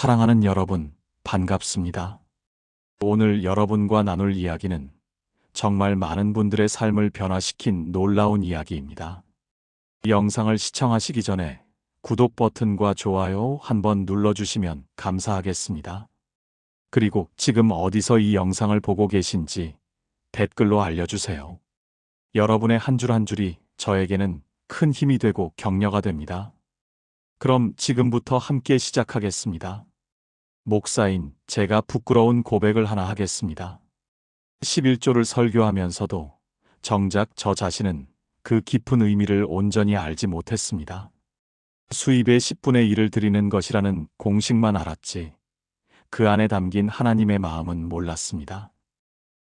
사랑하는 여러분, 반갑습니다. 오늘 여러분과 나눌 이야기는 정말 많은 분들의 삶을 변화시킨 놀라운 이야기입니다. 영상을 시청하시기 전에 구독 버튼과 좋아요 한번 눌러주시면 감사하겠습니다. 그리고 지금 어디서 이 영상을 보고 계신지 댓글로 알려주세요. 여러분의 한 줄 한 줄이 저에게는 큰 힘이 되고 격려가 됩니다. 그럼 지금부터 함께 시작하겠습니다. 목사인 제가 부끄러운 고백을 하나 하겠습니다. 11조를 설교하면서도 정작 저 자신은 그 깊은 의미를 온전히 알지 못했습니다. 수입의 10분의 1을 드리는 것이라는 공식만 알았지 그 안에 담긴 하나님의 마음은 몰랐습니다.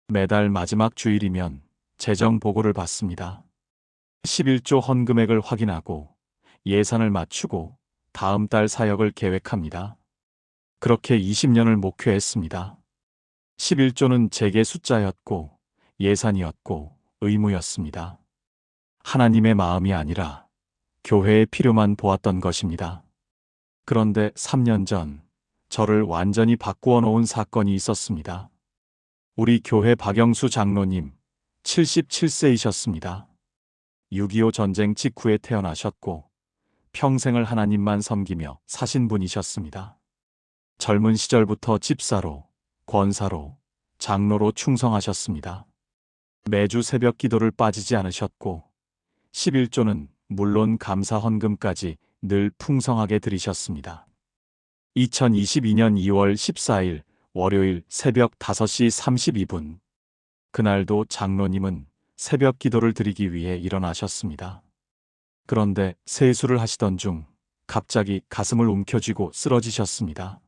매달 마지막 주일이면 재정 보고를 받습니다. 11조 헌금액을 확인하고 예산을 맞추고 다음 달 사역을 계획합니다. 그렇게 20년을 목회했습니다. 11조는 제게 숫자였고 예산이었고 의무였습니다. 하나님의 마음이 아니라 교회의 필요만 보았던 것입니다. 그런데 3년 전 저를 완전히 바꾸어 놓은 사건이 있었습니다. 우리 교회 박영수 장로님 77세이셨습니다. 6.25 전쟁 직후에 태어나셨고 평생을 하나님만 섬기며 사신 분이셨습니다. 젊은 시절부터 집사로, 권사로, 장로로 충성하셨습니다. 매주 새벽 기도를 빠지지 않으셨고 11조는 물론 감사 헌금까지 늘 풍성하게 드리셨습니다. 2022년 2월 14일 월요일 새벽 5시 32분 그날도 장로님은 새벽 기도를 드리기 위해 일어나셨습니다. 그런데 세수를 하시던 중 갑자기 가슴을 움켜쥐고 쓰러지셨습니다.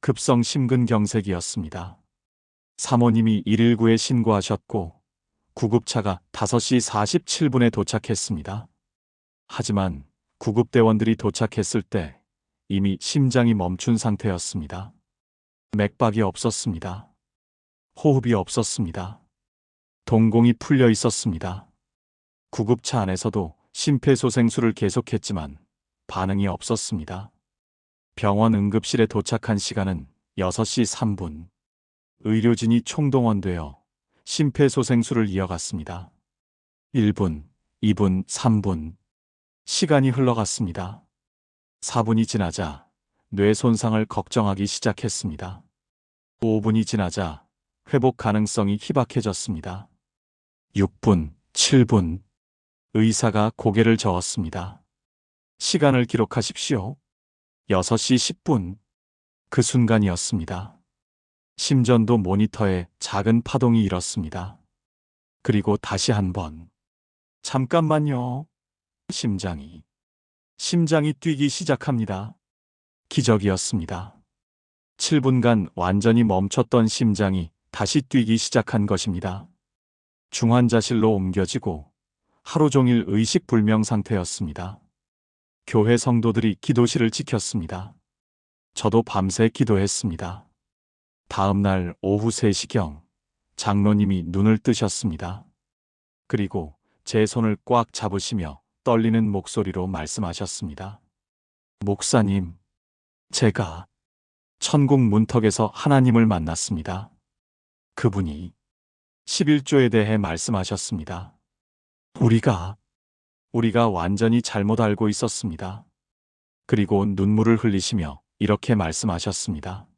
급성 심근경색이었습니다. 사모님이 119에 신고하셨고 구급차가 5시 47분에 도착했습니다. 하지만 구급대원들이 도착했을 때 이미 심장이 멈춘 상태였습니다. 맥박이 없었습니다. 호흡이 없었습니다. 동공이 풀려 있었습니다. 구급차 안에서도 심폐소생술을 계속했지만 반응이 없었습니다. 병원 응급실에 도착한 시간은 6시 3분. 의료진이 총동원되어 심폐소생술을 이어갔습니다. 1분, 2분, 3분. 시간이 흘러갔습니다. 4분이 지나자 뇌 손상을 걱정하기 시작했습니다. 5분이 지나자 회복 가능성이 희박해졌습니다. 6분, 7분. 의사가 고개를 저었습니다. 시간을 기록하십시오. 6시 10분. 그 순간이었습니다. 심전도 모니터에 작은 파동이 일었습니다. 그리고 다시 한 번. 잠깐만요. 심장이 뛰기 시작합니다. 기적이었습니다. 7분간 완전히 멈췄던 심장이 다시 뛰기 시작한 것입니다. 중환자실로 옮겨지고 하루 종일 의식불명 상태였습니다. 교회 성도들이 기도실을 지켰습니다. 저도 밤새 기도했습니다. 다음 날 오후 3시경 장로님이 눈을 뜨셨습니다. 그리고 제 손을 꽉 잡으시며 떨리는 목소리로 말씀하셨습니다. 목사님, 제가 천국 문턱에서 하나님을 만났습니다. 그분이 11조에 대해 말씀하셨습니다. 우리가 완전히 잘못 알고 있었습니다. 그리고 눈물을 흘리시며 이렇게 말씀하셨습니다.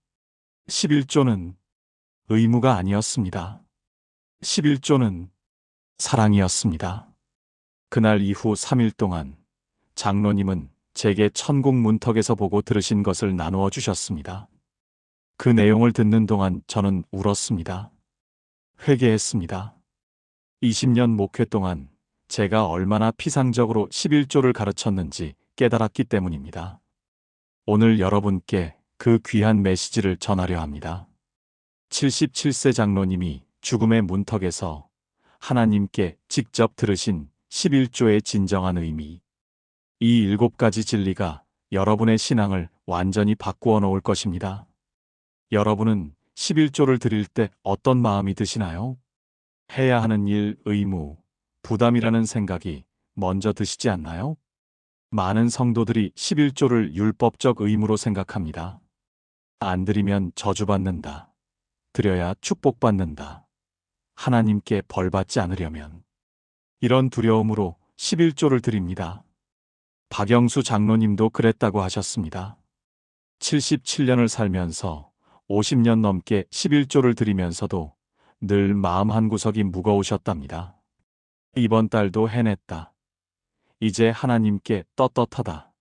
11조는 의무가 아니었습니다. 11조는 사랑이었습니다. 그날 이후 3일 동안 장로님은 제게 천국 문턱에서 보고 들으신 것을 나누어 주셨습니다. 그 내용을 듣는 동안 저는 울었습니다. 회개했습니다. 20년 목회 동안 제가 얼마나 피상적으로 11조를 가르쳤는지 깨달았기 때문입니다. 오늘 여러분께 그 귀한 메시지를 전하려 합니다. 77세 장로님이 죽음의 문턱에서 하나님께 직접 들으신 11조의 진정한 의미. 이 7가지 진리가 여러분의 신앙을 완전히 바꾸어 놓을 것입니다. 여러분은 11조를 드릴 때 어떤 마음이 드시나요? 해야 하는 일, 의무, 부담이라는 생각이 먼저 드시지 않나요? 많은 성도들이 11조를 율법적 의무로 생각합니다. 안 드리면 저주받는다. 드려야 축복받는다. 하나님께 벌받지 않으려면. 이런 두려움으로 11조를 드립니다. 박영수 장로님도 그랬다고 하셨습니다. 77년을 살면서 50년 넘게 11조를 드리면서도 늘 마음 한구석이 무거우셨답니다. 이번 달도 해냈다. 이제 하나님께 떳떳하다.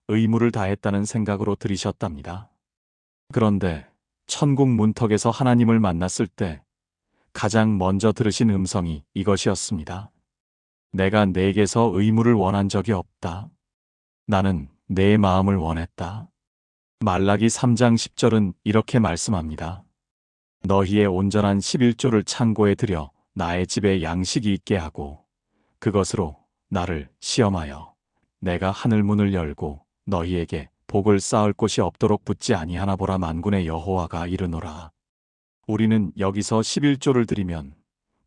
의무를 다했다는 생각으로 드리셨답니다. 그런데 천국 문턱에서 하나님을 만났을 때 가장 먼저 들으신 음성이 이것이었습니다. 내가 내게서 의무를 원한 적이 없다. 나는 내 마음을 원했다. 말라기 3장 10절은 이렇게 말씀합니다. 너희의 온전한 11조를 창고에 들여 나의 집에 양식이 있게 하고 그것으로 나를 시험하여 내가 하늘문을 열고 너희에게 복을 쌓을 곳이 없도록 붙지 아니하나 보라. 만군의 여호와가 이르노라. 우리는 여기서 11조를 드리면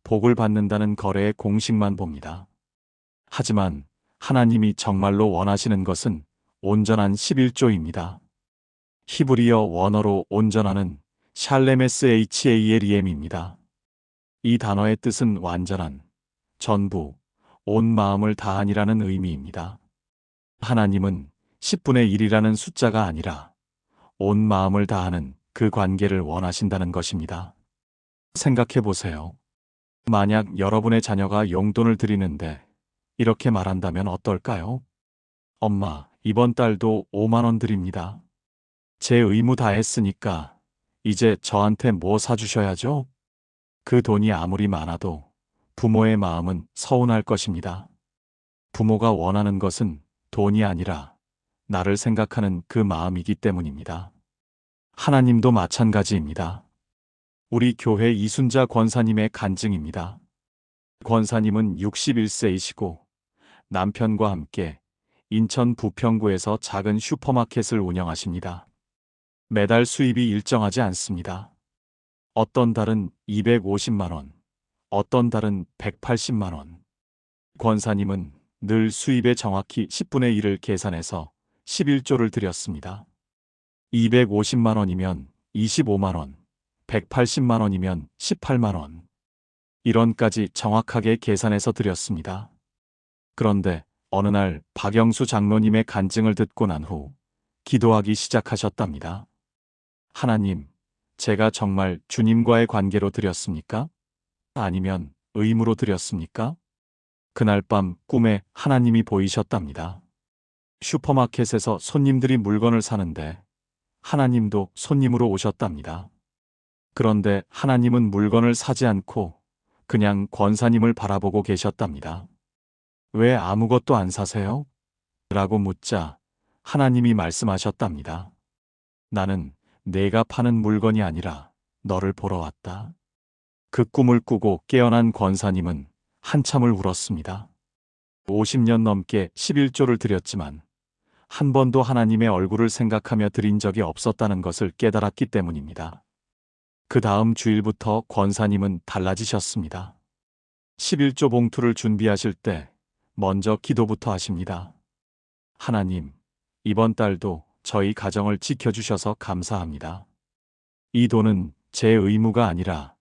복을 받는다는 거래의 공식만 봅니다. 하지만 하나님이 정말로 원하시는 것은 온전한 11조입니다. 히브리어 원어로 온전한은 샬레메스 HALEM입니다. 이 단어의 뜻은 완전한, 전부, 온 마음을 다한이라는 의미입니다. 하나님은 10분의 1이라는 숫자가 아니라 온 마음을 다하는 그 관계를 원하신다는 것입니다. 생각해 보세요. 만약 여러분의 자녀가 용돈을 드리는데 이렇게 말한다면 어떨까요? 엄마, 이번 달도 5만 원 드립니다. 제 의무 다 했으니까 이제 저한테 뭐 사주셔야죠? 그 돈이 아무리 많아도 부모의 마음은 서운할 것입니다. 부모가 원하는 것은 돈이 아니라 나를 생각하는 그 마음이기 때문입니다. 하나님도 마찬가지입니다. 우리 교회 이순자 권사님의 간증입니다. 권사님은 61세이시고 남편과 함께 인천 부평구에서 작은 슈퍼마켓을 운영하십니다. 매달 수입이 일정하지 않습니다. 어떤 달은 250만 원, 어떤 달은 180만 원. 권사님은 늘 수입의 정확히 10분의 1을 계산해서 11조를 드렸습니다. 250만 원이면 25만 원, 180만 원이면 18만 원. 1원까지 정확하게 계산해서 드렸습니다. 그런데 어느 날 박영수 장로님의 간증을 듣고 난 후 기도하기 시작하셨답니다. 하나님, 제가 정말 주님과의 관계로 드렸습니까? 아니면 의무로 드렸습니까? 그날 밤 꿈에 하나님이 보이셨답니다. 슈퍼마켓에서 손님들이 물건을 사는데 하나님도 손님으로 오셨답니다. 그런데 하나님은 물건을 사지 않고 그냥 권사님을 바라보고 계셨답니다. 왜 아무것도 안 사세요? 라고 묻자 하나님이 말씀하셨답니다. 나는 내가 파는 물건이 아니라 너를 보러 왔다. 그 꿈을 꾸고 깨어난 권사님은 한참을 울었습니다. 50년 넘게 11조를 드렸지만 한 번도 하나님의 얼굴을 생각하며 드린 적이 없었다는 것을 깨달았기 때문입니다. 그 다음 주일부터 권사님은 달라지셨습니다. 11조 봉투를 준비하실 때 먼저 기도부터 하십니다. 하나님, 이번 달도 저희 가정을 지켜주셔서 감사합니다. 이 돈은 제 의무가 아니라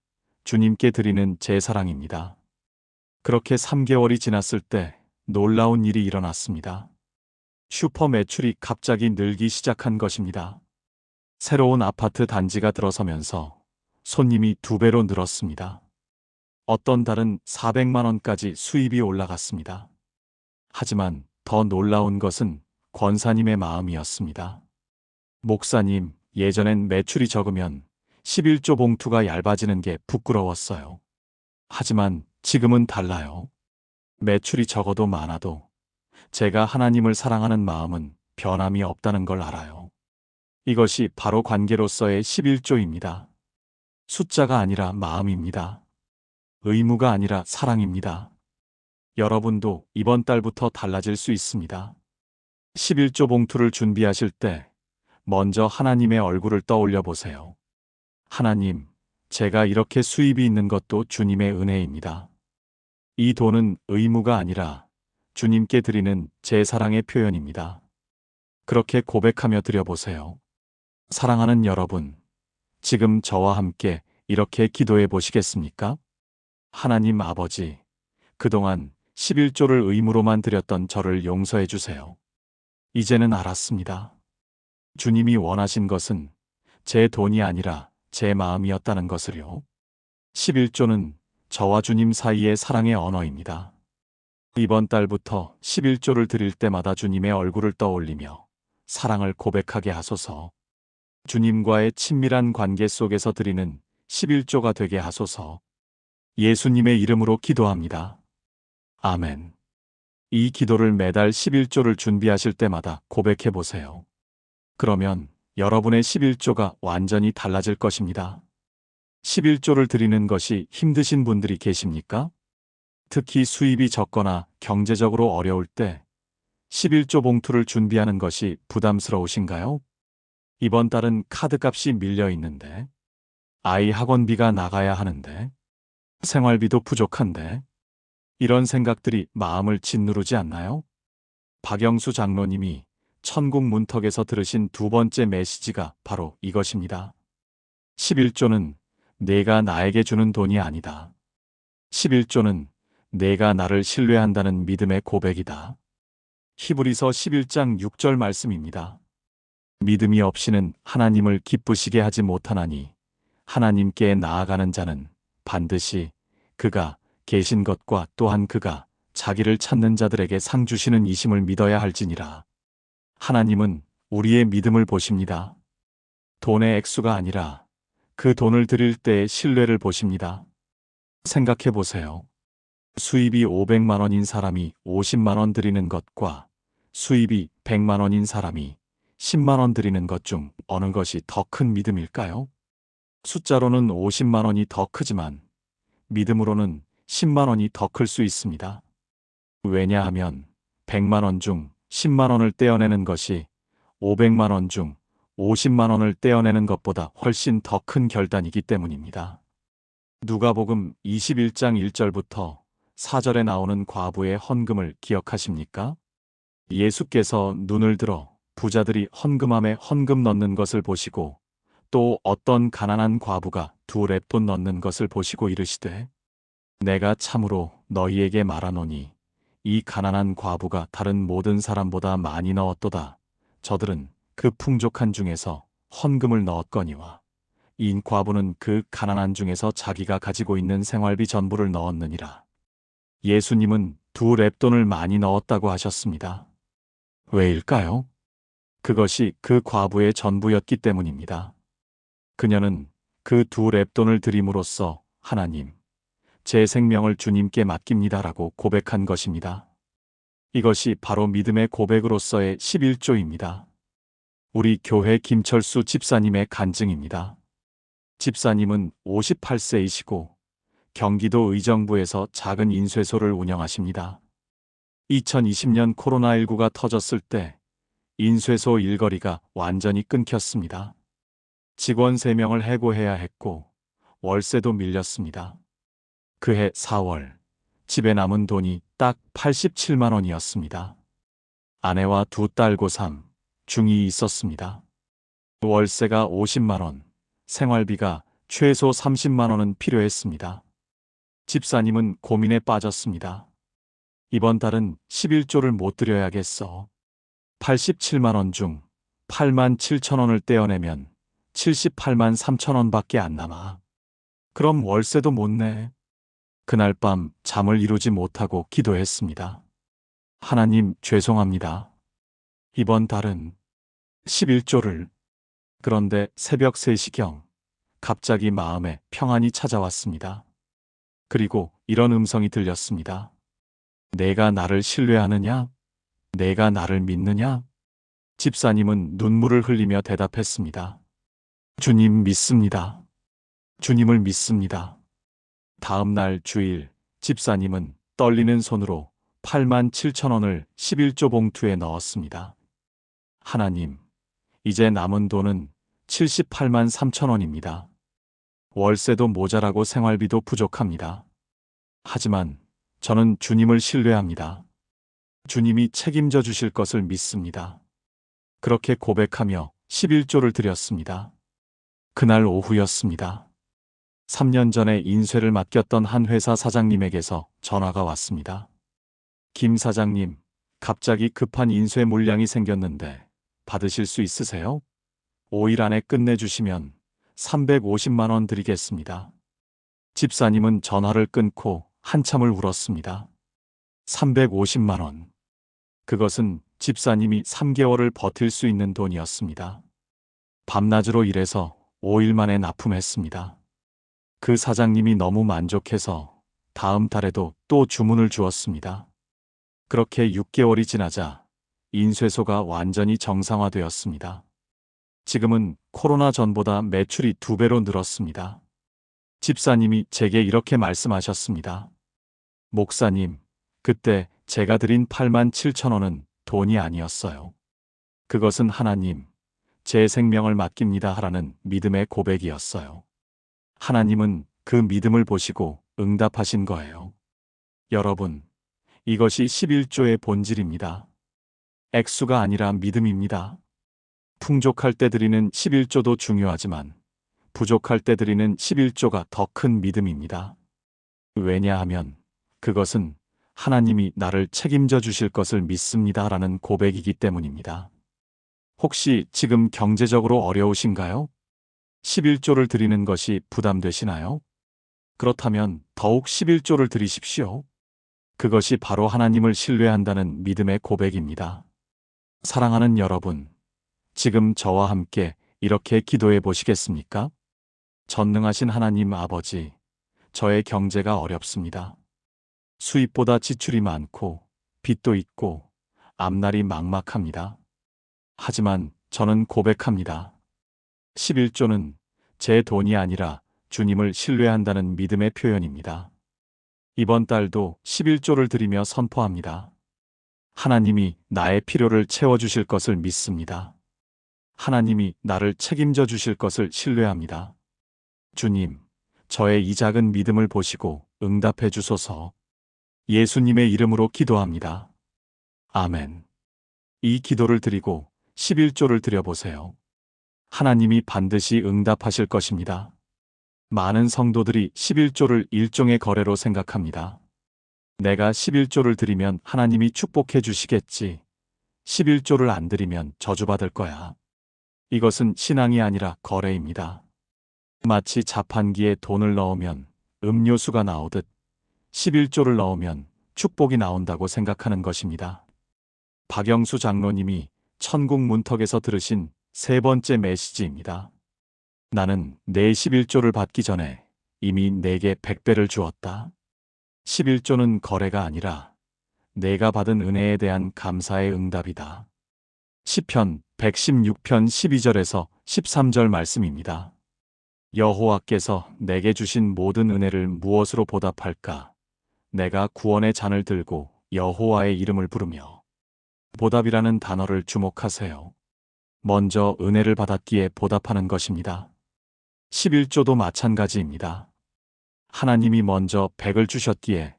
주님께 드리는 제 사랑입니다. 그렇게 3개월이 지났을 때 놀라운 일이 일어났습니다. 슈퍼 매출이 갑자기 늘기 시작한 것입니다. 새로운 아파트 단지가 들어서면서 손님이 2배로 늘었습니다. 어떤 달은 400만 원까지 수입이 올라갔습니다. 하지만 더 놀라운 것은 권사님의 마음이었습니다. 목사님, 예전엔 매출이 적으면 11조 봉투가 얇아지는 게 부끄러웠어요. 하지만 지금은 달라요. 매출이 적어도 많아도 제가 하나님을 사랑하는 마음은 변함이 없다는 걸 알아요. 이것이 바로 관계로서의 11조입니다. 숫자가 아니라 마음입니다. 의무가 아니라 사랑입니다. 여러분도 이번 달부터 달라질 수 있습니다. 11조 봉투를 준비하실 때 먼저 하나님의 얼굴을 떠올려 보세요. 하나님, 제가 이렇게 수입이 있는 것도 주님의 은혜입니다. 이 돈은 의무가 아니라 주님께 드리는 제 사랑의 표현입니다. 그렇게 고백하며 드려보세요. 사랑하는 여러분, 지금 저와 함께 이렇게 기도해 보시겠습니까? 하나님 아버지, 그동안 11조를 의무로만 드렸던 저를 용서해 주세요. 이제는 알았습니다. 주님이 원하신 것은 제 돈이 아니라 제 마음이었다는 것을요. 11조는 저와 주님 사이의 사랑의 언어입니다. 이번 달부터 11조를 드릴 때마다 주님의 얼굴을 떠올리며 사랑을 고백하게 하소서. 주님과의 친밀한 관계 속에서 드리는 11조가 되게 하소서. 예수님의 이름으로 기도합니다. 아멘. 이 기도를 매달 11조를 준비하실 때마다 고백해 보세요. 그러면 여러분의 11조가 완전히 달라질 것입니다. 11조를 드리는 것이 힘드신 분들이 계십니까? 특히 수입이 적거나 경제적으로 어려울 때 11조 봉투를 준비하는 것이 부담스러우신가요? 이번 달은 카드값이 밀려 있는데, 아이 학원비가 나가야 하는데, 생활비도 부족한데, 이런 생각들이 마음을 짓누르지 않나요? 박영수 장로님이 천국 문턱에서 들으신 두 번째 메시지가 바로 이것입니다. 11조는 내가 나에게 주는 돈이 아니다. 11조는 내가 나를 신뢰한다는 믿음의 고백이다. 히브리서 11장 6절 말씀입니다. 믿음이 없이는 하나님을 기쁘시게 하지 못하나니 하나님께 나아가는 자는 반드시 그가 계신 것과 또한 그가 자기를 찾는 자들에게 상 주시는 이심을 믿어야 할지니라. 하나님은 우리의 믿음을 보십니다. 돈의 액수가 아니라 그 돈을 드릴 때의 신뢰를 보십니다. 생각해 보세요. 수입이 500만 원인 사람이 50만 원 드리는 것과 수입이 100만 원인 사람이 10만 원 드리는 것 중 어느 것이 더 큰 믿음일까요? 숫자로는 50만 원이 더 크지만 믿음으로는 10만 원이 더 클 수 있습니다. 왜냐하면 100만 원 중 10만 원을 떼어내는 것이 500만 원 중 50만 원을 떼어내는 것보다 훨씬 더 큰 결단이기 때문입니다. 누가복음 21장 1절부터 4절에 나오는 과부의 헌금을 기억하십니까? 예수께서 눈을 들어 부자들이 헌금함에 헌금 넣는 것을 보시고 또 어떤 가난한 과부가 2렙돈 넣는 것을 보시고 이르시되 내가 참으로 너희에게 말하노니 이 가난한 과부가 다른 모든 사람보다 많이 넣었도다. 저들은 그 풍족한 중에서 헌금을 넣었거니와 이 과부는 그 가난한 중에서 자기가 가지고 있는 생활비 전부를 넣었느니라. 예수님은 2렙돈을 많이 넣었다고 하셨습니다. 왜일까요? 그것이 그 과부의 전부였기 때문입니다. 그녀는 그 2렙돈을 드림으로써 하나님, 제 생명을 주님께 맡깁니다라고 고백한 것입니다. 이것이 바로 믿음의 고백으로서의 11조입니다. 우리 교회 김철수 집사님의 간증입니다. 집사님은 58세이시고 경기도 의정부에서 작은 인쇄소를 운영하십니다. 2020년 코로나19가 터졌을 때 인쇄소 일거리가 완전히 끊겼습니다. 직원 3명을 해고해야 했고 월세도 밀렸습니다. 그해 4월 집에 남은 돈이 딱 87만 원이었습니다. 아내와 2딸 고3, 중2 있었습니다. 월세가 50만 원, 생활비가 최소 30만 원은 필요했습니다. 집사님은 고민에 빠졌습니다. 이번 달은 11조를 못 드려야겠어. 87만 원 중 8만 7천 원을 떼어내면 78만 3천 원밖에 안 남아. 그럼 월세도 못 내. 그날 밤 잠을 이루지 못하고 기도했습니다. 하나님 죄송합니다. 이번 달은 11조를. 그런데 새벽 3시경 갑자기 마음에 평안이 찾아왔습니다. 그리고 이런 음성이 들렸습니다. 내가 나를 신뢰하느냐? 내가 나를 믿느냐? 집사님은 눈물을 흘리며 대답했습니다. 주님 믿습니다. 주님을 믿습니다. 다음 날 주일 집사님은 떨리는 손으로 8만 7천 원을 11조 봉투에 넣었습니다. 하나님, 이제 남은 돈은 78만 3천 원입니다. 월세도 모자라고 생활비도 부족합니다. 하지만 저는 주님을 신뢰합니다. 주님이 책임져 주실 것을 믿습니다. 그렇게 고백하며 11조를 드렸습니다. 그날 오후였습니다. 3년 전에 인쇄를 맡겼던 한 회사 사장님에게서 전화가 왔습니다. 김 사장님, 갑자기 급한 인쇄 물량이 생겼는데 받으실 수 있으세요? 5일 안에 끝내주시면 350만 원 드리겠습니다. 집사님은 전화를 끊고 한참을 울었습니다. 350만 원. 그것은 집사님이 3개월을 버틸 수 있는 돈이었습니다. 밤낮으로 일해서 5일 만에 납품했습니다. 그 사장님이 너무 만족해서 다음 달에도 또 주문을 주었습니다. 그렇게 6개월이 지나자 인쇄소가 완전히 정상화되었습니다. 지금은 코로나 전보다 매출이 2배로 늘었습니다. 집사님이 제게 이렇게 말씀하셨습니다. 목사님, 그때 제가 드린 8만 7천 원은 돈이 아니었어요. 그것은 하나님, 제 생명을 맡깁니다 하라는 믿음의 고백이었어요. 하나님은 그 믿음을 보시고 응답하신 거예요. 여러분, 이것이 11조의 본질입니다. 액수가 아니라 믿음입니다. 풍족할 때 드리는 11조도 중요하지만 부족할 때 드리는 11조가 더 큰 믿음입니다. 왜냐하면 그것은 하나님이 나를 책임져 주실 것을 믿습니다 라는 고백이기 때문입니다. 혹시 지금 경제적으로 어려우신가요? 11조를 드리는 것이 부담되시나요? 그렇다면 더욱 11조를 드리십시오. 그것이 바로 하나님을 신뢰한다는 믿음의 고백입니다. 사랑하는 여러분, 지금 저와 함께 이렇게 기도해 보시겠습니까? 전능하신 하나님 아버지, 저의 경제가 어렵습니다. 수입보다 지출이 많고 빚도 있고 앞날이 막막합니다. 하지만 저는 고백합니다. 11조는 제 돈이 아니라 주님을 신뢰한다는 믿음의 표현입니다. 이번 달도 11조를 드리며 선포합니다. 하나님이 나의 필요를 채워주실 것을 믿습니다. 하나님이 나를 책임져 주실 것을 신뢰합니다. 주님, 저의 이 작은 믿음을 보시고 응답해 주소서. 예수님의 이름으로 기도합니다. 아멘. 이 기도를 드리고 11조를 드려보세요. 하나님이 반드시 응답하실 것입니다. 많은 성도들이 11조를 일종의 거래로 생각합니다. 내가 11조를 드리면 하나님이 축복해 주시겠지. 11조를 안 드리면 저주받을 거야. 이것은 신앙이 아니라 거래입니다. 마치 자판기에 돈을 넣으면 음료수가 나오듯 11조를 넣으면 축복이 나온다고 생각하는 것입니다. 박영수 장로님이 천국 문턱에서 들으신 세 번째 메시지입니다. 나는 내 11조를 받기 전에 이미 내게 100배를 주었다. 11조는 거래가 아니라 내가 받은 은혜에 대한 감사의 응답이다. 시편 116편 12절에서 13절 말씀입니다. 여호와께서 내게 주신 모든 은혜를 무엇으로 보답할까? 내가 구원의 잔을 들고 여호와의 이름을 부르며. 보답이라는 단어를 주목하세요. 먼저 은혜를 받았기에 보답하는 것입니다. 11조도 마찬가지입니다. 하나님이 먼저 100을 주셨기에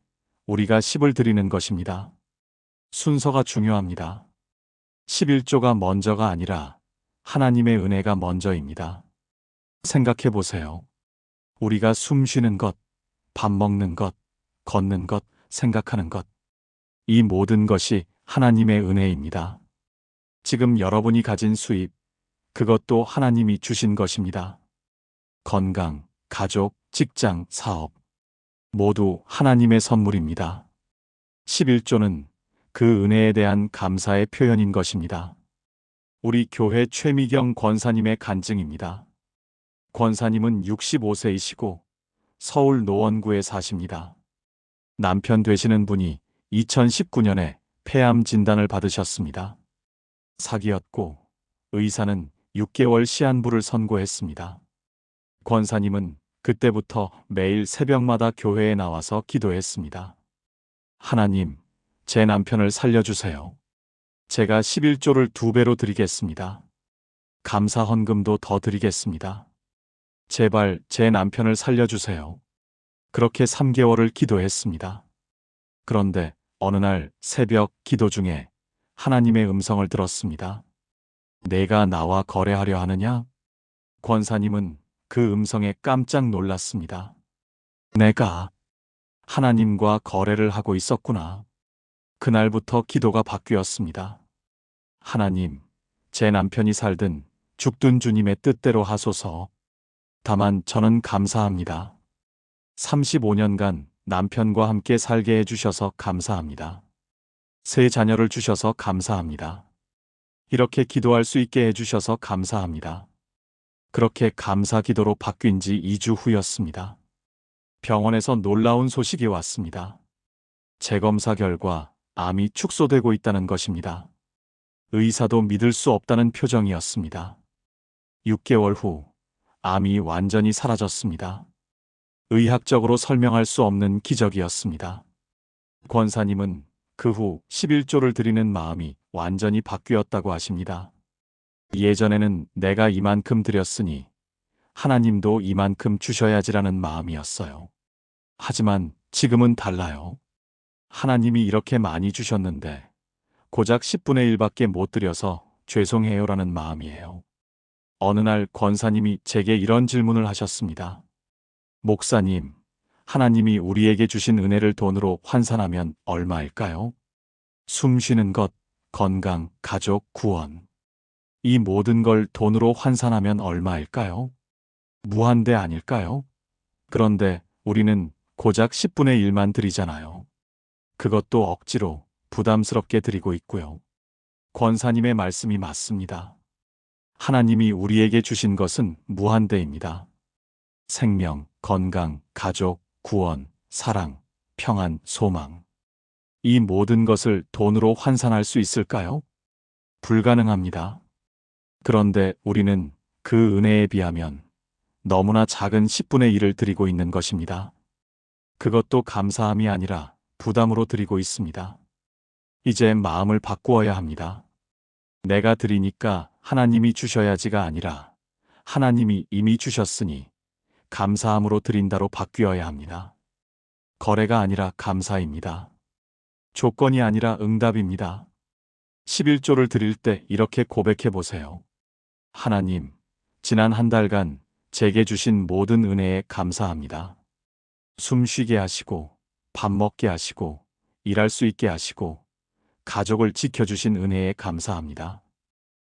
우리가 10을 드리는 것입니다. 순서가 중요합니다. 11조가 먼저가 아니라 하나님의 은혜가 먼저입니다. 생각해 보세요. 우리가 숨 쉬는 것, 밥 먹는 것, 걷는 것, 생각하는 것. 이 모든 것이 하나님의 은혜입니다. 지금 여러분이 가진 수입, 그것도 하나님이 주신 것입니다. 건강, 가족, 직장, 사업. 모두 하나님의 선물입니다. 11조는 그 은혜에 대한 감사의 표현인 것입니다. 우리 교회 최미경 권사님의 간증입니다. 권사님은 65세이시고 서울 노원구에 사십니다. 남편 되시는 분이 2019년에 폐암 진단을 받으셨습니다. 사기였고 의사는 6개월 시한부를 선고했습니다. 권사님은 그때부터 매일 새벽마다 교회에 나와서 기도했습니다. 하나님, 제 남편을 살려주세요. 제가 11조를 2배로 드리겠습니다. 감사 헌금도 더 드리겠습니다. 제발 제 남편을 살려주세요. 그렇게 3개월을 기도했습니다. 그런데 어느 날 새벽 기도 중에 하나님의 음성을 들었습니다. 내가 나와 거래하려 하느냐? 권사님은 그 음성에 깜짝 놀랐습니다. 내가 하나님과 거래를 하고 있었구나. 그날부터 기도가 바뀌었습니다. 하나님, 제 남편이 살든 죽든 주님의 뜻대로 하소서. 다만 저는 감사합니다. 35년간 남편과 함께 살게 해주셔서 감사합니다. 세 자녀를 주셔서 감사합니다. 이렇게 기도할 수 있게 해주셔서 감사합니다. 그렇게 감사 기도로 바뀐 지 2주 후였습니다. 병원에서 놀라운 소식이 왔습니다. 재검사 결과 암이 축소되고 있다는 것입니다. 의사도 믿을 수 없다는 표정이었습니다. 6개월 후 암이 완전히 사라졌습니다. 의학적으로 설명할 수 없는 기적이었습니다. 권사님은 그 후 11조를 드리는 마음이 완전히 바뀌었다고 하십니다. 예전에는 내가 이만큼 드렸으니 하나님도 이만큼 주셔야지라는 마음이었어요. 하지만 지금은 달라요. 하나님이 이렇게 많이 주셨는데 고작 10분의 1밖에 못 드려서 죄송해요라는 마음이에요. 어느 날 권사님이 제게 이런 질문을 하셨습니다. 목사님, 하나님이 우리에게 주신 은혜를 돈으로 환산하면 얼마일까요? 숨 쉬는 것, 건강, 가족, 구원. 이 모든 걸 돈으로 환산하면 얼마일까요? 무한대 아닐까요? 그런데 우리는 고작 10분의 1만 드리잖아요. 그것도 억지로 부담스럽게 드리고 있고요. 권사님의 말씀이 맞습니다. 하나님이 우리에게 주신 것은 무한대입니다. 생명, 건강, 가족, 구원, 사랑, 평안, 소망. 이 모든 것을 돈으로 환산할 수 있을까요? 불가능합니다. 그런데 우리는 그 은혜에 비하면 너무나 작은 10분의 1을 드리고 있는 것입니다. 그것도 감사함이 아니라 부담으로 드리고 있습니다. 이제 마음을 바꾸어야 합니다. 내가 드리니까 하나님이 주셔야지가 아니라 하나님이 이미 주셨으니 감사함으로 드린다로 바뀌어야 합니다. 거래가 아니라 감사입니다. 조건이 아니라 응답입니다. 11조를 드릴 때 이렇게 고백해 보세요. 하나님, 지난 한 달간 제게 주신 모든 은혜에 감사합니다. 숨 쉬게 하시고, 밥 먹게 하시고, 일할 수 있게 하시고, 가족을 지켜주신 은혜에 감사합니다.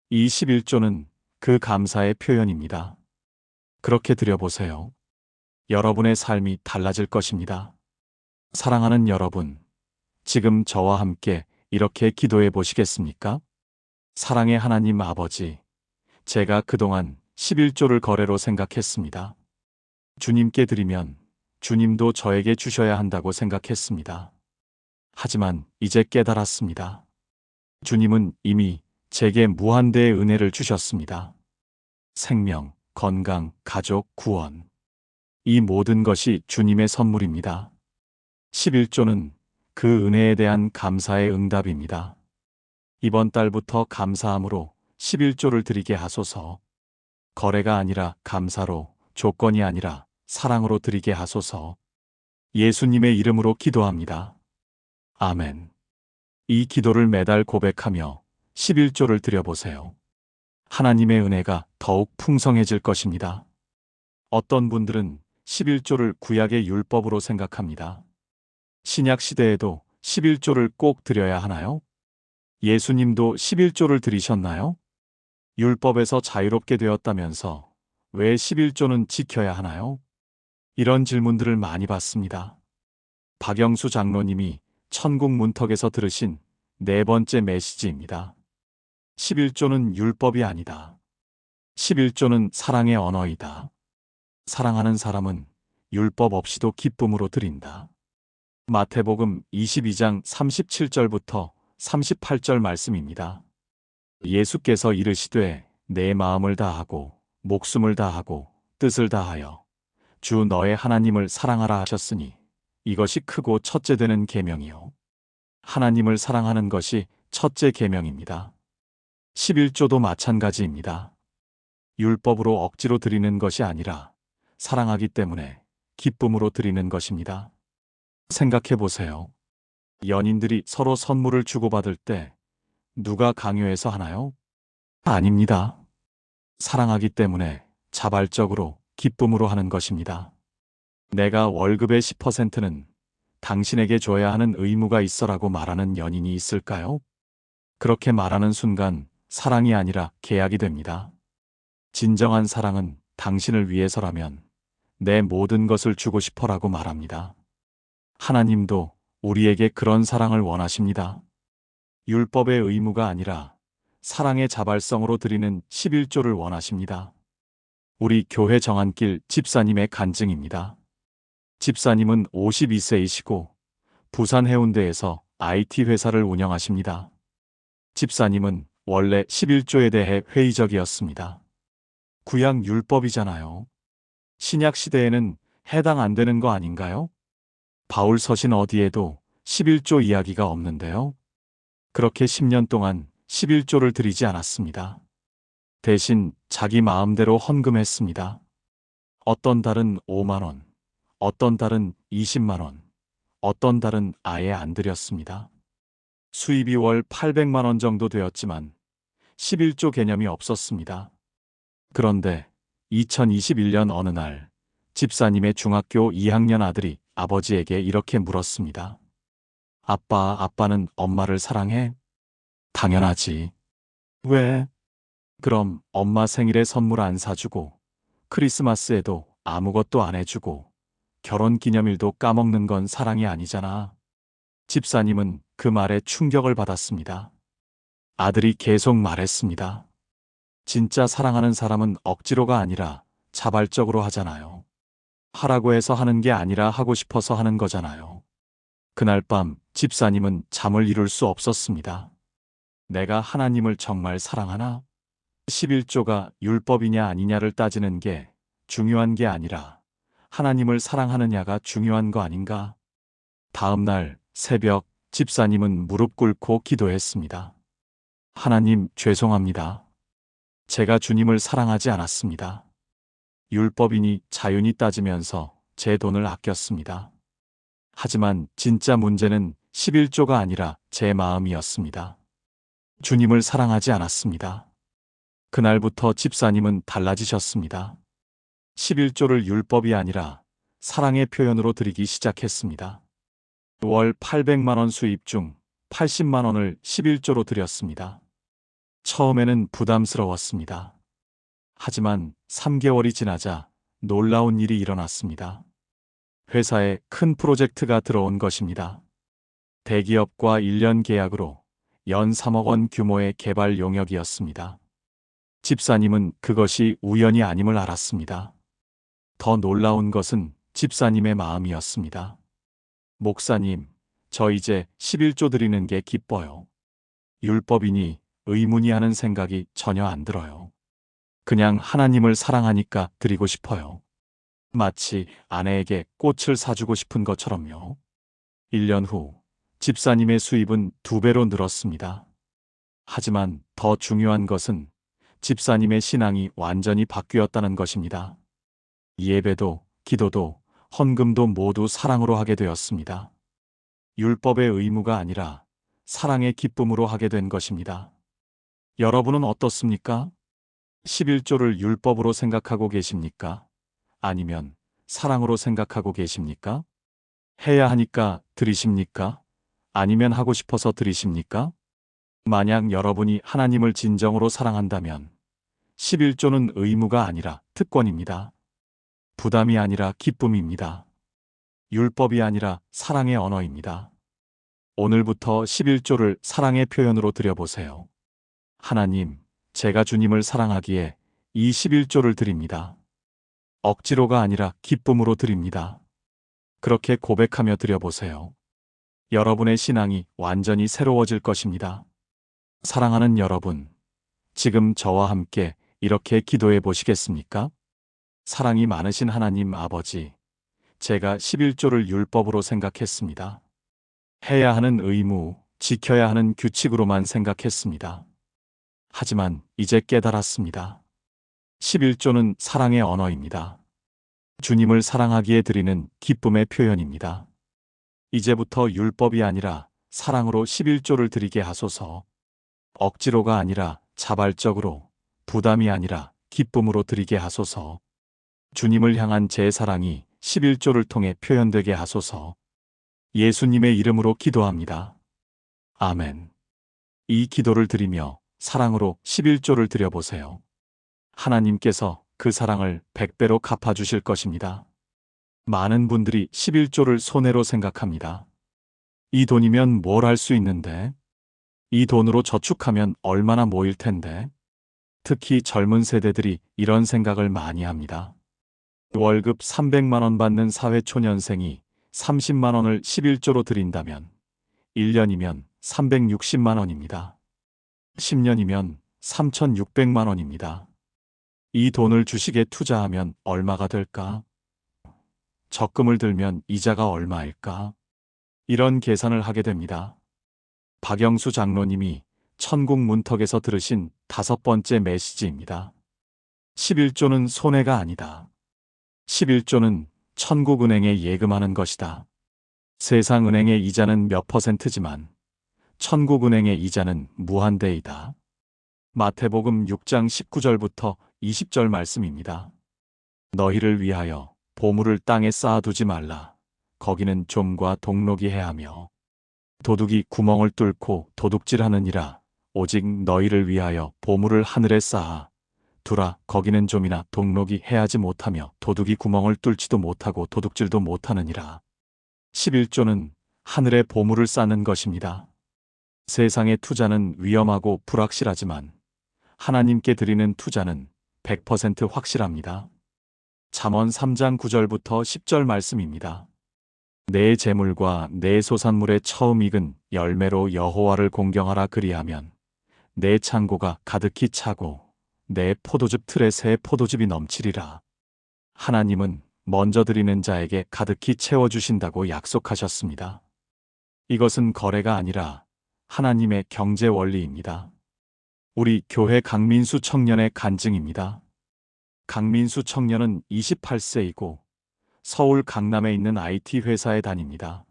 이 11조는 그 감사의 표현입니다. 그렇게 드려보세요. 여러분의 삶이 달라질 것입니다. 사랑하는 여러분, 지금 저와 함께 이렇게 기도해 보시겠습니까? 사랑의 하나님 아버지, 제가 그동안 11조를 거래로 생각했습니다. 주님께 드리면 주님도 저에게 주셔야 한다고 생각했습니다. 하지만 이제 깨달았습니다. 주님은 이미 제게 무한대의 은혜를 주셨습니다. 생명, 건강, 가족, 구원. 이 모든 것이 주님의 선물입니다. 11조는 그 은혜에 대한 감사의 응답입니다. 이번 달부터 감사함으로 11조를 드리게 하소서. 거래가 아니라 감사로, 조건이 아니라 사랑으로 드리게 하소서. 예수님의 이름으로 기도합니다. 아멘. 이 기도를 매달 고백하며 11조를 드려보세요. 하나님의 은혜가 더욱 풍성해질 것입니다. 어떤 분들은 11조를 구약의 율법으로 생각합니다. 신약 시대에도 11조를 꼭 드려야 하나요? 예수님도 11조를 드리셨나요? 율법에서 자유롭게 되었다면서 왜 11조는 지켜야 하나요? 이런 질문들을 많이 받습니다. 박영수 장로님이 천국 문턱에서 들으신 네 번째 메시지입니다. 11조는 율법이 아니다. 11조는 사랑의 언어이다. 사랑하는 사람은 율법 없이도 기쁨으로 드린다. 마태복음 22장 37절부터 38절 말씀입니다. 예수께서 이르시되 내 마음을 다하고 목숨을 다하고 뜻을 다하여 주 너의 하나님을 사랑하라 하셨으니 이것이 크고 첫째 되는 계명이요 하나님을 사랑하는 것이 첫째 계명입니다. 11조도 마찬가지입니다. 율법으로 억지로 드리는 것이 아니라 사랑하기 때문에 기쁨으로 드리는 것입니다. 생각해 보세요. 연인들이 서로 선물을 주고받을 때 누가 강요해서 하나요? 아닙니다. 사랑하기 때문에 자발적으로 기쁨으로 하는 것입니다. 내가 월급의 10%는 당신에게 줘야 하는 의무가 있어라고 말하는 연인이 있을까요? 그렇게 말하는 순간 사랑이 아니라 계약이 됩니다. 진정한 사랑은 당신을 위해서라면 내 모든 것을 주고 싶어라고 말합니다. 하나님도 우리에게 그런 사랑을 원하십니다. 율법의 의무가 아니라 사랑의 자발성으로 드리는 11조를 원하십니다. 우리 교회 정한길 집사님의 간증입니다. 집사님은 52세이시고 부산 해운대에서 IT 회사를 운영하십니다. 집사님은 원래 11조에 대해 회의적이었습니다. 구약 율법이잖아요. 신약 시대에는 해당 안 되는 거 아닌가요? 바울 서신 어디에도 11조 이야기가 없는데요. 그렇게 10년 동안 11조를 드리지 않았습니다. 대신 자기 마음대로 헌금했습니다. 어떤 달은 5만 원, 어떤 달은 20만 원, 어떤 달은 아예 안 드렸습니다. 수입이 월 800만 원 정도 되었지만 11조 개념이 없었습니다. 그런데 2021년 어느 날 집사님의 중학교 2학년 아들이 아버지에게 이렇게 물었습니다. 아빠는 엄마를 사랑해? 당연하지. 왜? 그럼 엄마 생일에 선물 안 사주고 크리스마스에도 아무것도 안 해주고 결혼 기념일도 까먹는 건 사랑이 아니잖아. 집사님은 그 말에 충격을 받았습니다. 아들이 계속 말했습니다. 진짜 사랑하는 사람은 억지로가 아니라 자발적으로 하잖아요. 하라고 해서 하는 게 아니라 하고 싶어서 하는 거잖아요. 그날 밤 집사님은 잠을 이룰 수 없었습니다. 내가 하나님을 정말 사랑하나? 11조가 율법이냐 아니냐를 따지는 게 중요한 게 아니라 하나님을 사랑하느냐가 중요한 거 아닌가? 다음 날 새벽 집사님은 무릎 꿇고 기도했습니다. 하나님, 죄송합니다. 제가 주님을 사랑하지 않았습니다. 율법이니 자유니 따지면서 제 돈을 아꼈습니다. 하지만 진짜 문제는 11조가 아니라 제 마음이었습니다. 주님을 사랑하지 않았습니다. 그날부터 집사님은 달라지셨습니다. 11조를 율법이 아니라 사랑의 표현으로 드리기 시작했습니다. 월 800만 원 수입 중 80만 원을 11조로 드렸습니다. 처음에는 부담스러웠습니다. 하지만 3개월이 지나자 놀라운 일이 일어났습니다. 회사에 큰 프로젝트가 들어온 것입니다. 대기업과 1년 계약으로 연 3억 원 규모의 개발 용역이었습니다. 집사님은 그것이 우연이 아님을 알았습니다. 더 놀라운 것은 집사님의 마음이었습니다. 목사님, 저 이제 11조 드리는 게 기뻐요. 율법이니 의무니 하는 생각이 전혀 안 들어요. 그냥 하나님을 사랑하니까 드리고 싶어요. 마치 아내에게 꽃을 사주고 싶은 것처럼요. 1년 후 집사님의 수입은 2배로 늘었습니다. 하지만 더 중요한 것은 집사님의 신앙이 완전히 바뀌었다는 것입니다. 예배도, 기도도, 헌금도 모두 사랑으로 하게 되었습니다. 율법의 의무가 아니라 사랑의 기쁨으로 하게 된 것입니다. 여러분은 어떻습니까? 11조를 율법으로 생각하고 계십니까? 아니면 사랑으로 생각하고 계십니까? 해야 하니까 드리십니까? 아니면 하고 싶어서 드리십니까? 만약 여러분이 하나님을 진정으로 사랑한다면 11조는 의무가 아니라 특권입니다. 부담이 아니라 기쁨입니다. 율법이 아니라 사랑의 언어입니다. 오늘부터 11조를 사랑의 표현으로 드려보세요. 하나님, 제가 주님을 사랑하기에 이 11조를 드립니다. 억지로가 아니라 기쁨으로 드립니다. 그렇게 고백하며 드려보세요. 여러분의 신앙이 완전히 새로워질 것입니다. 사랑하는 여러분, 지금 저와 함께 이렇게 기도해 보시겠습니까? 사랑이 많으신 하나님 아버지, 제가 11조를 율법으로 생각했습니다. 해야 하는 의무, 지켜야 하는 규칙으로만 생각했습니다. 하지만 이제 깨달았습니다. 11조는 사랑의 언어입니다. 주님을 사랑하기에 드리는 기쁨의 표현입니다. 이제부터 율법이 아니라 사랑으로 11조를 드리게 하소서. 억지로가 아니라 자발적으로 부담이 아니라 기쁨으로 드리게 하소서. 주님을 향한 제 사랑이 11조를 통해 표현되게 하소서. 예수님의 이름으로 기도합니다. 아멘. 이 기도를 드리며 사랑으로 11조를 드려보세요. 하나님께서 그 사랑을 100배로 갚아주실 것입니다. 많은 분들이 11조를 손해로 생각합니다. 이 돈이면 뭘 할 수 있는데? 이 돈으로 저축하면 얼마나 모일 텐데? 특히 젊은 세대들이 이런 생각을 많이 합니다. 월급 300만 원 받는 사회초년생이 30만 원을 11조로 드린다면 1년이면 360만 원입니다. 10년이면 3,600만 원입니다. 이 돈을 주식에 투자하면 얼마가 될까? 적금을 들면 이자가 얼마일까? 이런 계산을 하게 됩니다. 박영수 장로님이 천국 문턱에서 들으신 5번째 메시지입니다. 11조는 손해가 아니다. 11조는 천국은행에 예금하는 것이다. 세상 은행의 이자는 몇 %지만 천국은행의 이자는 무한대이다. 마태복음 6장 19절부터 20절 말씀입니다. 너희를 위하여 보물을 땅에 쌓아두지 말라. 거기는 좀과 독록이 해하며 도둑이 구멍을 뚫고 도둑질하느니라. 오직 너희를 위하여 보물을 하늘에 쌓아 두라. 거기는 좀이나 독록이 해하지 못하며 도둑이 구멍을 뚫지도 못하고 도둑질도 못하느니라. 11조는 하늘에 보물을 쌓는 것입니다. 세상의 투자는 위험하고 불확실하지만 하나님께 드리는 투자는 100% 확실합니다. 잠언 3장 9절부터 10절 말씀입니다. 내 재물과 내 소산물의 처음 익은 열매로 여호와를 공경하라. 그리하면 내 창고가 가득히 차고 내 포도즙 틀에 새 포도즙이 넘치리라. 하나님은 먼저 드리는 자에게 가득히 채워주신다고 약속하셨습니다. 이것은 거래가 아니라 하나님의 경제 원리입니다. 우리 교회 강민수 청년의 간증입니다. 강민수 청년은 28세이고 서울 강남에 있는 IT 회사에 다닙니다.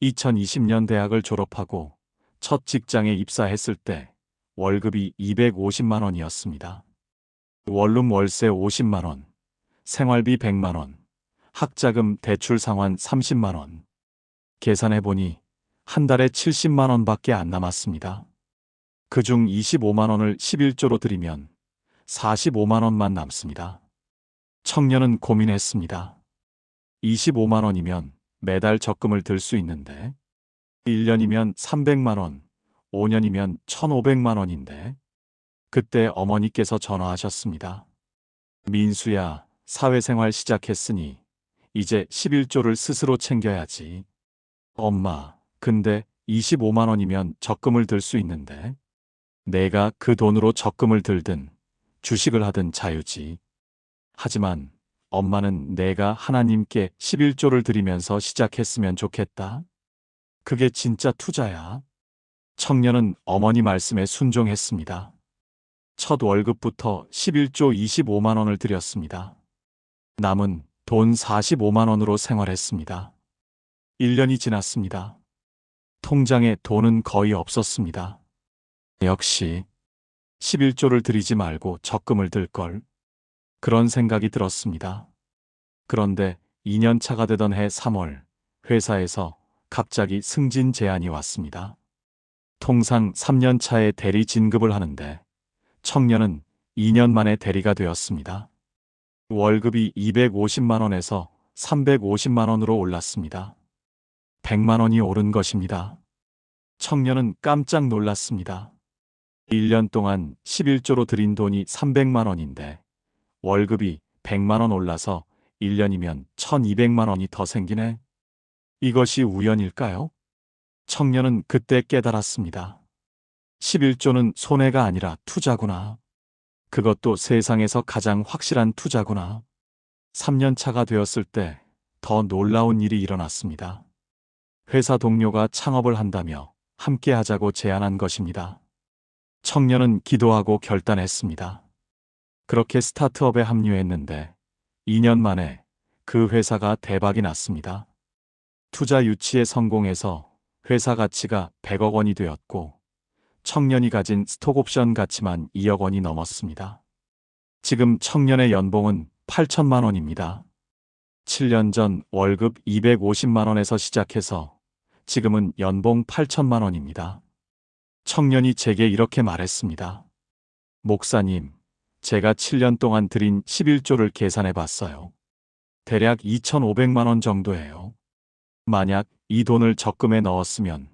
2020년 대학을 졸업하고 첫 직장에 입사했을 때 월급이 250만 원이었습니다. 원룸 월세 50만 원, 생활비 100만 원, 학자금 대출 상환 30만 원. 계산해보니 한 달에 70만 원밖에 안 남았습니다. 그중 25만 원을 11조로 드리면 45만 원만 남습니다. 청년은 고민했습니다. 25만 원이면 매달 적금을 들 수 있는데 1년이면 300만 원, 5년이면 1,500만 원인데 그때 어머니께서 전화하셨습니다. 민수야, 사회생활 시작했으니 이제 11조를 스스로 챙겨야지. 엄마, 근데 25만 원이면 적금을 들 수 있는데 내가 그 돈으로 적금을 들든 주식을 하든 자유지. 하지만 엄마는 내가 하나님께 11조를 드리면서 시작했으면 좋겠다. 그게 진짜 투자야. 청년은 어머니 말씀에 순종했습니다. 첫 월급부터 11조 25만 원을 드렸습니다. 남은 돈 45만 원으로 생활했습니다. 1년이 지났습니다. 통장에 돈은 거의 없었습니다. 역시 11조를 드리지 말고 적금을 들걸. 그런 생각이 들었습니다. 그런데 2년 차가 되던 해 3월 회사에서 갑자기 승진 제안이 왔습니다. 통상 3년 차에 대리 진급을 하는데 청년은 2년 만에 대리가 되었습니다. 월급이 250만 원에서 350만 원으로 올랐습니다. 100만 원이 오른 것입니다. 청년은 깜짝 놀랐습니다. 1년 동안 11조로 들인 돈이 300만 원인데 월급이 100만 원 올라서 1년이면 1,200만 원이 더 생기네. 이것이 우연일까요? 청년은 그때 깨달았습니다. 11조는 손해가 아니라 투자구나. 그것도 세상에서 가장 확실한 투자구나. 3년 차가 되었을 때 더 놀라운 일이 일어났습니다. 회사 동료가 창업을 한다며 함께 하자고 제안한 것입니다. 청년은 기도하고 결단했습니다. 그렇게 스타트업에 합류했는데 2년 만에 그 회사가 대박이 났습니다. 투자 유치에 성공해서 회사 가치가 100억 원이 되었고 청년이 가진 스톡옵션 가치만 2억 원이 넘었습니다. 지금 청년의 연봉은 8천만 원입니다. 7년 전 월급 250만 원에서 시작해서 지금은 연봉 8천만 원입니다. 청년이 제게 이렇게 말했습니다. 목사님, 제가 7년 동안 드린 11조를 계산해 봤어요. 대략 2,500만 원 정도예요. 만약 이 돈을 적금에 넣었으면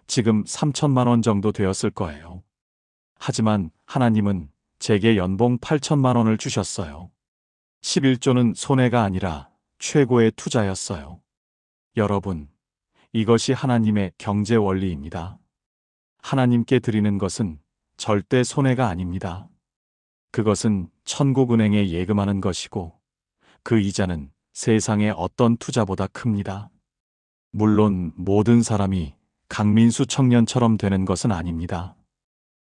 지금 3천만 원 정도 되었을 거예요. 하지만 하나님은 제게 연봉 8천만 원을 주셨어요. 11조는 손해가 아니라 최고의 투자였어요. 여러분, 이것이 하나님의 경제 원리입니다. 하나님께 드리는 것은 절대 손해가 아닙니다. 그것은 천국은행에 예금하는 것이고 그 이자는 세상의 어떤 투자보다 큽니다. 물론 모든 사람이 강민수 청년처럼 되는 것은 아닙니다.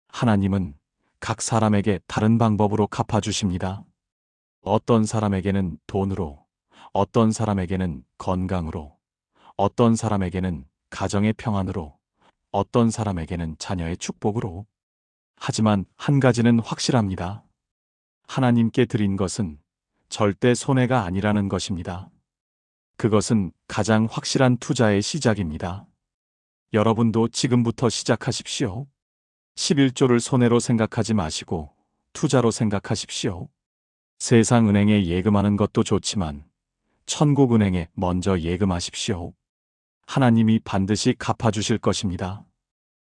하나님은 각 사람에게 다른 방법으로 갚아주십니다. 어떤 사람에게는 돈으로, 어떤 사람에게는 건강으로, 어떤 사람에게는 가정의 평안으로, 어떤 사람에게는 자녀의 축복으로. 하지만 한 가지는 확실합니다. 하나님께 드린 것은 절대 손해가 아니라는 것입니다. 그것은 가장 확실한 투자의 시작입니다. 여러분도 지금부터 시작하십시오. 11조를 손해로 생각하지 마시고 투자로 생각하십시오. 세상 은행에 예금하는 것도 좋지만 천국 은행에 먼저 예금하십시오. 하나님이 반드시 갚아주실 것입니다.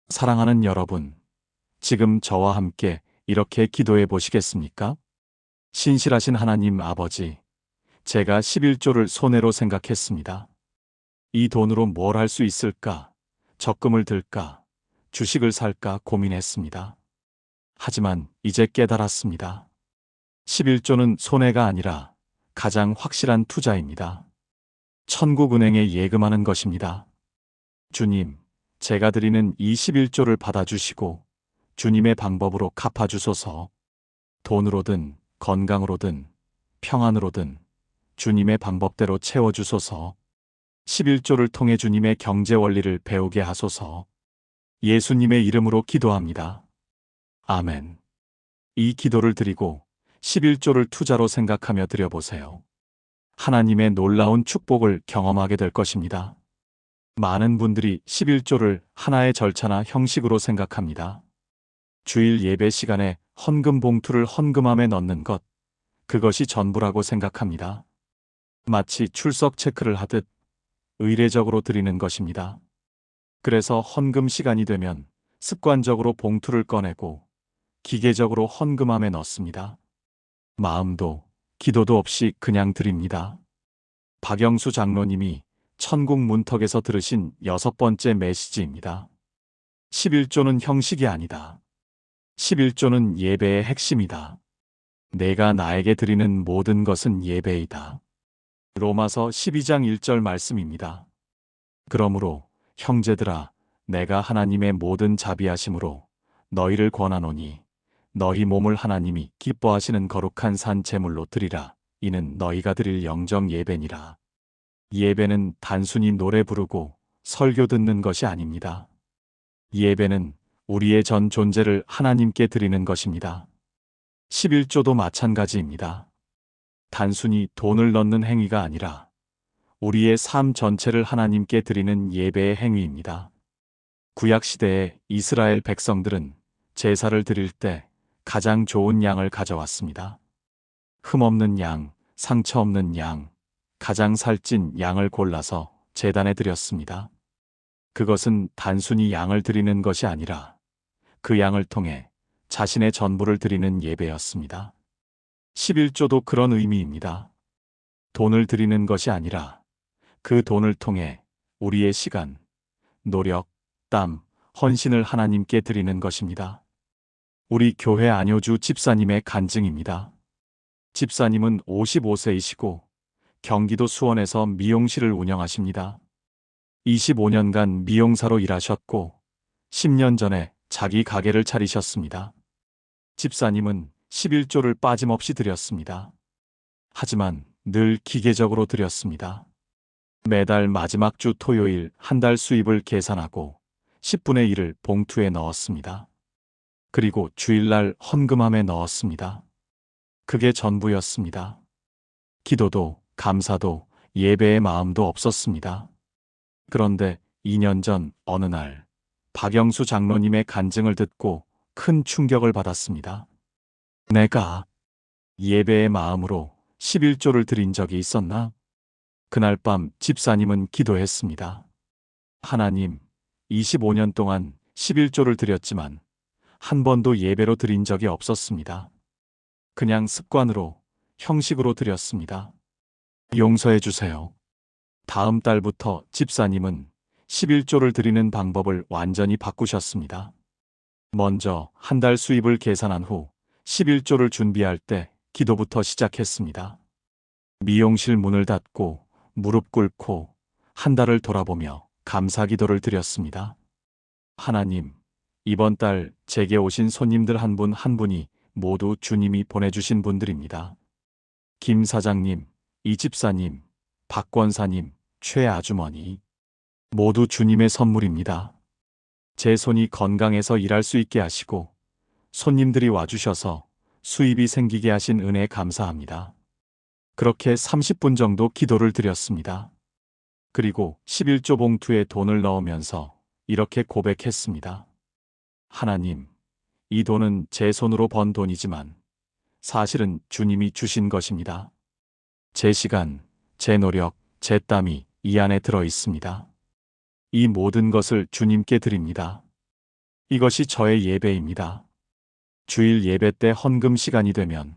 사랑하는 여러분, 지금 저와 함께 이렇게 기도해 보시겠습니까? 신실하신 하나님 아버지, 제가 11조를 손해로 생각했습니다. 이 돈으로 뭘 할 수 있을까? 적금을 들까? 주식을 살까 고민했습니다. 하지만 이제 깨달았습니다. 11조는 손해가 아니라 가장 확실한 투자입니다. 천국은행에 예금하는 것입니다. 주님, 제가 드리는 이 11조를 받아주시고 주님의 방법으로 갚아주소서. 돈으로든 건강으로든 평안으로든 주님의 방법대로 채워주소서. 11조를 통해 주님의 경제 원리를 배우게 하소서. 예수님의 이름으로 기도합니다. 아멘. 이 기도를 드리고 11조를 투자로 생각하며 드려보세요. 하나님의 놀라운 축복을 경험하게 될 것입니다. 많은 분들이 11조를 하나의 절차나 형식으로 생각합니다. 주일 예배 시간에 헌금 봉투를 헌금함에 넣는 것, 그것이 전부라고 생각합니다. 마치 출석 체크를 하듯 의례적으로 드리는 것입니다. 그래서 헌금 시간이 되면 습관적으로 봉투를 꺼내고 기계적으로 헌금함에 넣습니다. 마음도 기도도 없이 그냥 드립니다. 박영수 장로님이 천국 문턱에서 들으신 6번째 메시지입니다. 11조는 형식이 아니다. 11조는 예배의 핵심이다. 내가 나에게 드리는 모든 것은 예배이다. 로마서 12장 1절 말씀입니다. 그러므로 형제들아, 내가 하나님의 모든 자비하심으로 너희를 권하노니 너희 몸을 하나님이 기뻐하시는 거룩한 산 제물로 드리라. 이는 너희가 드릴 영적 예배니라. 예배는 단순히 노래 부르고 설교 듣는 것이 아닙니다. 예배는 우리의 전 존재를 하나님께 드리는 것입니다. 11조도 마찬가지입니다. 단순히 돈을 넣는 행위가 아니라 우리의 삶 전체를 하나님께 드리는 예배의 행위입니다. 구약시대의 이스라엘 백성들은 제사를 드릴 때 가장 좋은 양을 가져왔습니다. 흠없는 양, 상처 없는 양, 가장 살찐 양을 골라서 제단에 드렸습니다. 그것은 단순히 양을 드리는 것이 아니라 그 양을 통해 자신의 전부를 드리는 예배였습니다. 11조도 그런 의미입니다. 돈을 드리는 것이 아니라 그 돈을 통해 우리의 시간, 노력, 땀, 헌신을 하나님께 드리는 것입니다. 우리 교회 안효주 집사님의 간증입니다. 집사님은 55세이시고 경기도 수원에서 미용실을 운영하십니다. 25년간 미용사로 일하셨고 10년 전에 자기 가게를 차리셨습니다. 집사님은 11조를 빠짐없이 드렸습니다. 하지만 늘 기계적으로 드렸습니다. 매달 마지막 주 토요일 한 달 수입을 계산하고 10분의 1을 봉투에 넣었습니다. 그리고 주일날 헌금함에 넣었습니다. 그게 전부였습니다. 기도도 감사도 예배의 마음도 없었습니다. 그런데 2년 전 어느 날 박영수 장로님의 간증을 듣고 큰 충격을 받았습니다. 내가 예배의 마음으로 11조를 드린 적이 있었나? 그날 밤 집사님은 기도했습니다. 하나님, 25년 동안 11조를 드렸지만 한 번도 예배로 드린 적이 없었습니다. 그냥 습관으로, 형식으로 드렸습니다. 용서해 주세요. 다음 달부터 집사님은 11조를 드리는 방법을 완전히 바꾸셨습니다. 먼저 한 달 수입을 계산한 후 11조를 준비할 때 기도부터 시작했습니다. 미용실 문을 닫고 무릎 꿇고 한 달을 돌아보며 감사 기도를 드렸습니다. 하나님, 이번 달 제게 오신 손님들 한 분 한 분이 모두 주님이 보내주신 분들입니다. 김 사장님, 이 집사님, 박 권사님, 최 아주머니 모두 주님의 선물입니다. 제 손이 건강해서 일할 수 있게 하시고 손님들이 와주셔서 수입이 생기게 하신 은혜에 감사합니다. 그렇게 30분 정도 기도를 드렸습니다. 그리고 11조 봉투에 돈을 넣으면서 이렇게 고백했습니다. 하나님, 이 돈은 제 손으로 번 돈이지만 사실은 주님이 주신 것입니다. 제 시간, 제 노력, 제 땀이 이 안에 들어 있습니다. 이 모든 것을 주님께 드립니다. 이것이 저의 예배입니다. 주일 예배 때 헌금 시간이 되면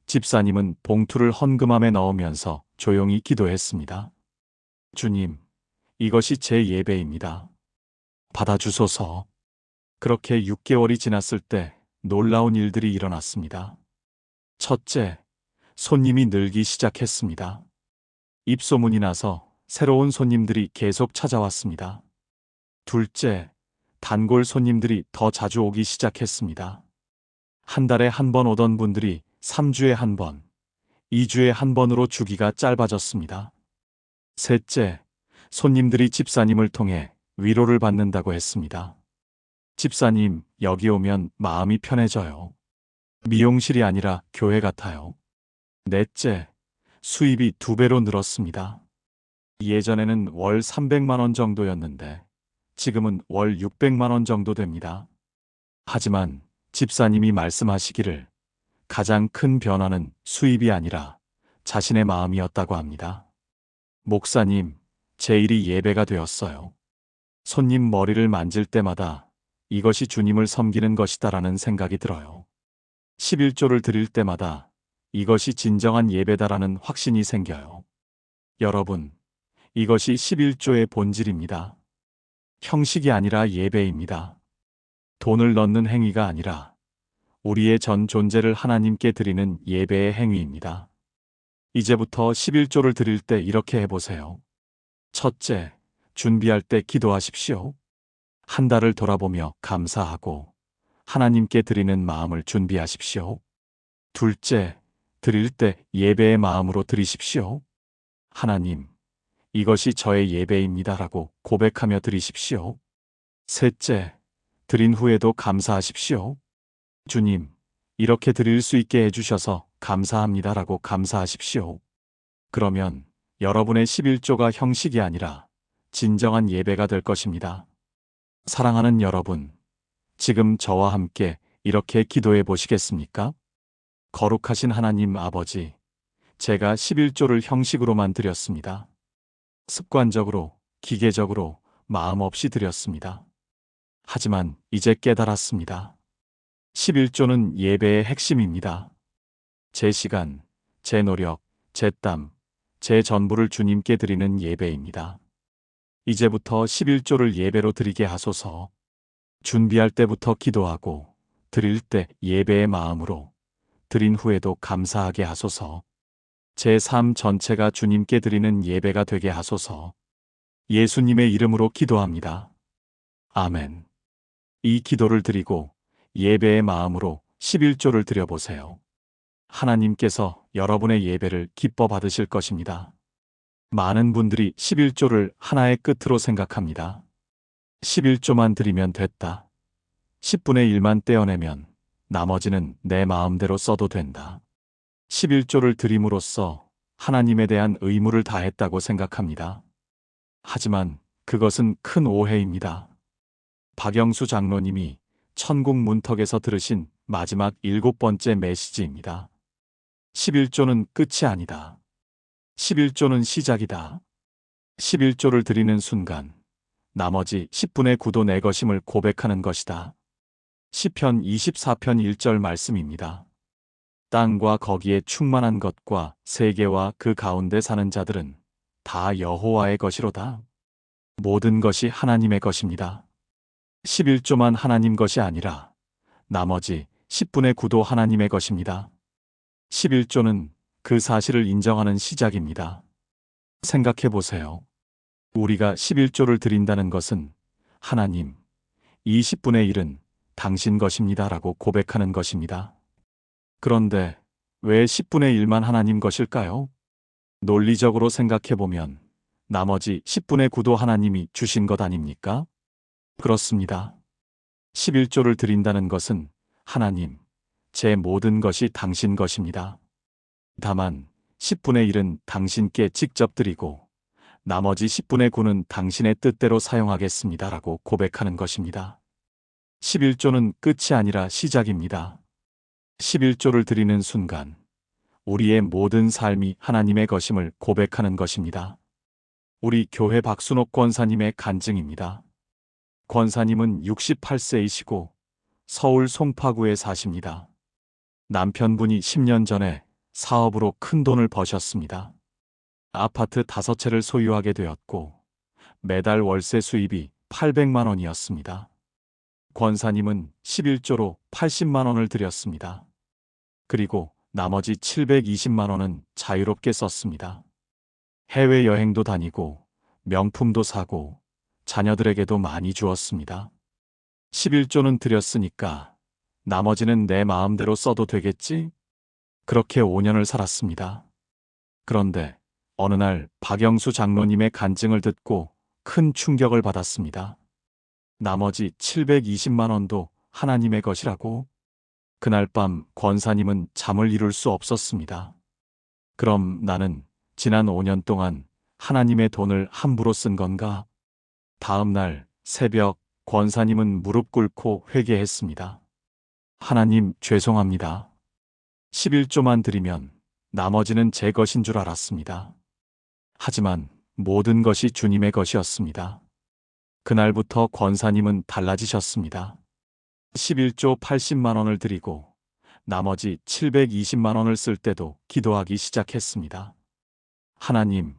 집사님은 봉투를 헌금함에 넣으면서 조용히 기도했습니다. 주님, 이것이 제 예배입니다. 받아주소서. 그렇게 6개월이 지났을 때 놀라운 일들이 일어났습니다. 첫째, 손님이 늘기 시작했습니다. 입소문이 나서 새로운 손님들이 계속 찾아왔습니다. 둘째, 단골 손님들이 더 자주 오기 시작했습니다. 한 달에 한 번 오던 분들이 3주에 한 번, 2주에 한 번으로 주기가 짧아졌습니다. 셋째, 손님들이 집사님을 통해 위로를 받는다고 했습니다. 집사님, 여기 오면 마음이 편해져요. 미용실이 아니라 교회 같아요. 넷째, 수입이 2배로 늘었습니다. 예전에는 월 300만 원 정도였는데 지금은 월 600만 원 정도 됩니다. 하지만 집사님이 말씀하시기를 가장 큰 변화는 수입이 아니라 자신의 마음이었다고 합니다. 목사님, 제 일이 예배가 되었어요. 손님 머리를 만질 때마다 이것이 주님을 섬기는 것이다라는 생각이 들어요. 11조를 드릴 때마다 이것이 진정한 예배다라는 확신이 생겨요. 여러분, 이것이 11조의 본질입니다. 형식이 아니라 예배입니다. 돈을 넣는 행위가 아니라 우리의 전 존재를 하나님께 드리는 예배의 행위입니다. 이제부터 11조를 드릴 때 이렇게 해보세요. 첫째, 준비할 때 기도하십시오. 한 달을 돌아보며 감사하고 하나님께 드리는 마음을 준비하십시오. 둘째, 드릴 때 예배의 마음으로 드리십시오. 하나님, 이것이 저의 예배입니다라고 고백하며 드리십시오. 셋째, 드린 후에도 감사하십시오. 주님, 이렇게 드릴 수 있게 해주셔서 감사합니다라고 감사하십시오. 그러면 여러분의 11조가 형식이 아니라 진정한 예배가 될 것입니다. 사랑하는 여러분, 지금 저와 함께 이렇게 기도해 보시겠습니까? 거룩하신 하나님 아버지, 제가 11조를 형식으로만 드렸습니다. 습관적으로, 기계적으로, 마음 없이 드렸습니다. 하지만 이제 깨달았습니다. 11조는 예배의 핵심입니다. 제 시간, 제 노력, 제 땀, 제 전부를 주님께 드리는 예배입니다. 이제부터 11조를 예배로 드리게 하소서. 준비할 때부터 기도하고 드릴 때 예배의 마음으로 드린 후에도 감사하게 하소서. 제 삶 전체가 주님께 드리는 예배가 되게 하소서. 예수님의 이름으로 기도합니다. 아멘. 이 기도를 드리고 예배의 마음으로 11조를 드려보세요. 하나님께서 여러분의 예배를 기뻐 받으실 것입니다. 많은 분들이 11조를 하나의 끝으로 생각합니다. 11조만 드리면 됐다. 10분의 1만 떼어내면 나머지는 내 마음대로 써도 된다. 11조를 드림으로써 하나님에 대한 의무를 다했다고 생각합니다. 하지만 그것은 큰 오해입니다. 박영수 장로님이 천국 문턱에서 들으신 마지막 7번째 메시지입니다. 11조는 끝이 아니다. 11조는 시작이다. 11조를 드리는 순간 나머지 10분의 9도 내 것임을 고백하는 것이다. 시편 24편 1절 말씀입니다. 땅과 거기에 충만한 것과 세계와 그 가운데 사는 자들은 다 여호와의 것이로다. 모든 것이 하나님의 것입니다. 11조만 하나님 것이 아니라 나머지 10분의 9도 하나님의 것입니다. 11조는 그 사실을 인정하는 시작입니다. 생각해 보세요. 우리가 11조를 드린다는 것은 하나님, 이 10분의 1은 당신 것입니다 라고 고백하는 것입니다. 그런데 왜 10분의 1만 하나님 것일까요? 논리적으로 생각해 보면 나머지 10분의 9도 하나님이 주신 것 아닙니까? 그렇습니다. 11조를 드린다는 것은 하나님, 제 모든 것이 당신 것입니다. 다만 10분의 1은 당신께 직접 드리고 나머지 10분의 9는 당신의 뜻대로 사용하겠습니다 라고 고백하는 것입니다. 11조는 끝이 아니라 시작입니다. 11조를 드리는 순간 우리의 모든 삶이 하나님의 것임을 고백하는 것입니다. 우리 교회 박순옥 권사님의 간증입니다. 권사님은 68세이시고 서울 송파구에 사십니다. 남편분이 10년 전에 사업으로 큰 돈을 버셨습니다. 아파트 5채를 소유하게 되었고 매달 월세 수입이 800만 원이었습니다. 권사님은 11조로 80만 원을 드렸습니다. 그리고 나머지 720만 원은 자유롭게 썼습니다. 해외여행도 다니고 명품도 사고 자녀들에게도 많이 주었습니다. 11조는 드렸으니까 나머지는 내 마음대로 써도 되겠지? 그렇게 5년을 살았습니다. 그런데 어느 날 박영수 장로님의 간증을 듣고 큰 충격을 받았습니다. 나머지 720만 원도 하나님의 것이라고? 그날 밤 권사님은 잠을 이룰 수 없었습니다. 그럼 나는 지난 5년 동안 하나님의 돈을 함부로 쓴 건가? 다음 날 새벽 권사님은 무릎 꿇고 회개했습니다. 하나님 죄송합니다. 11조만 드리면 나머지는 제 것인 줄 알았습니다. 하지만 모든 것이 주님의 것이었습니다. 그날부터 권사님은 달라지셨습니다. 11조 80만 원을 드리고 나머지 720만 원을 쓸 때도 기도하기 시작했습니다. 하나님,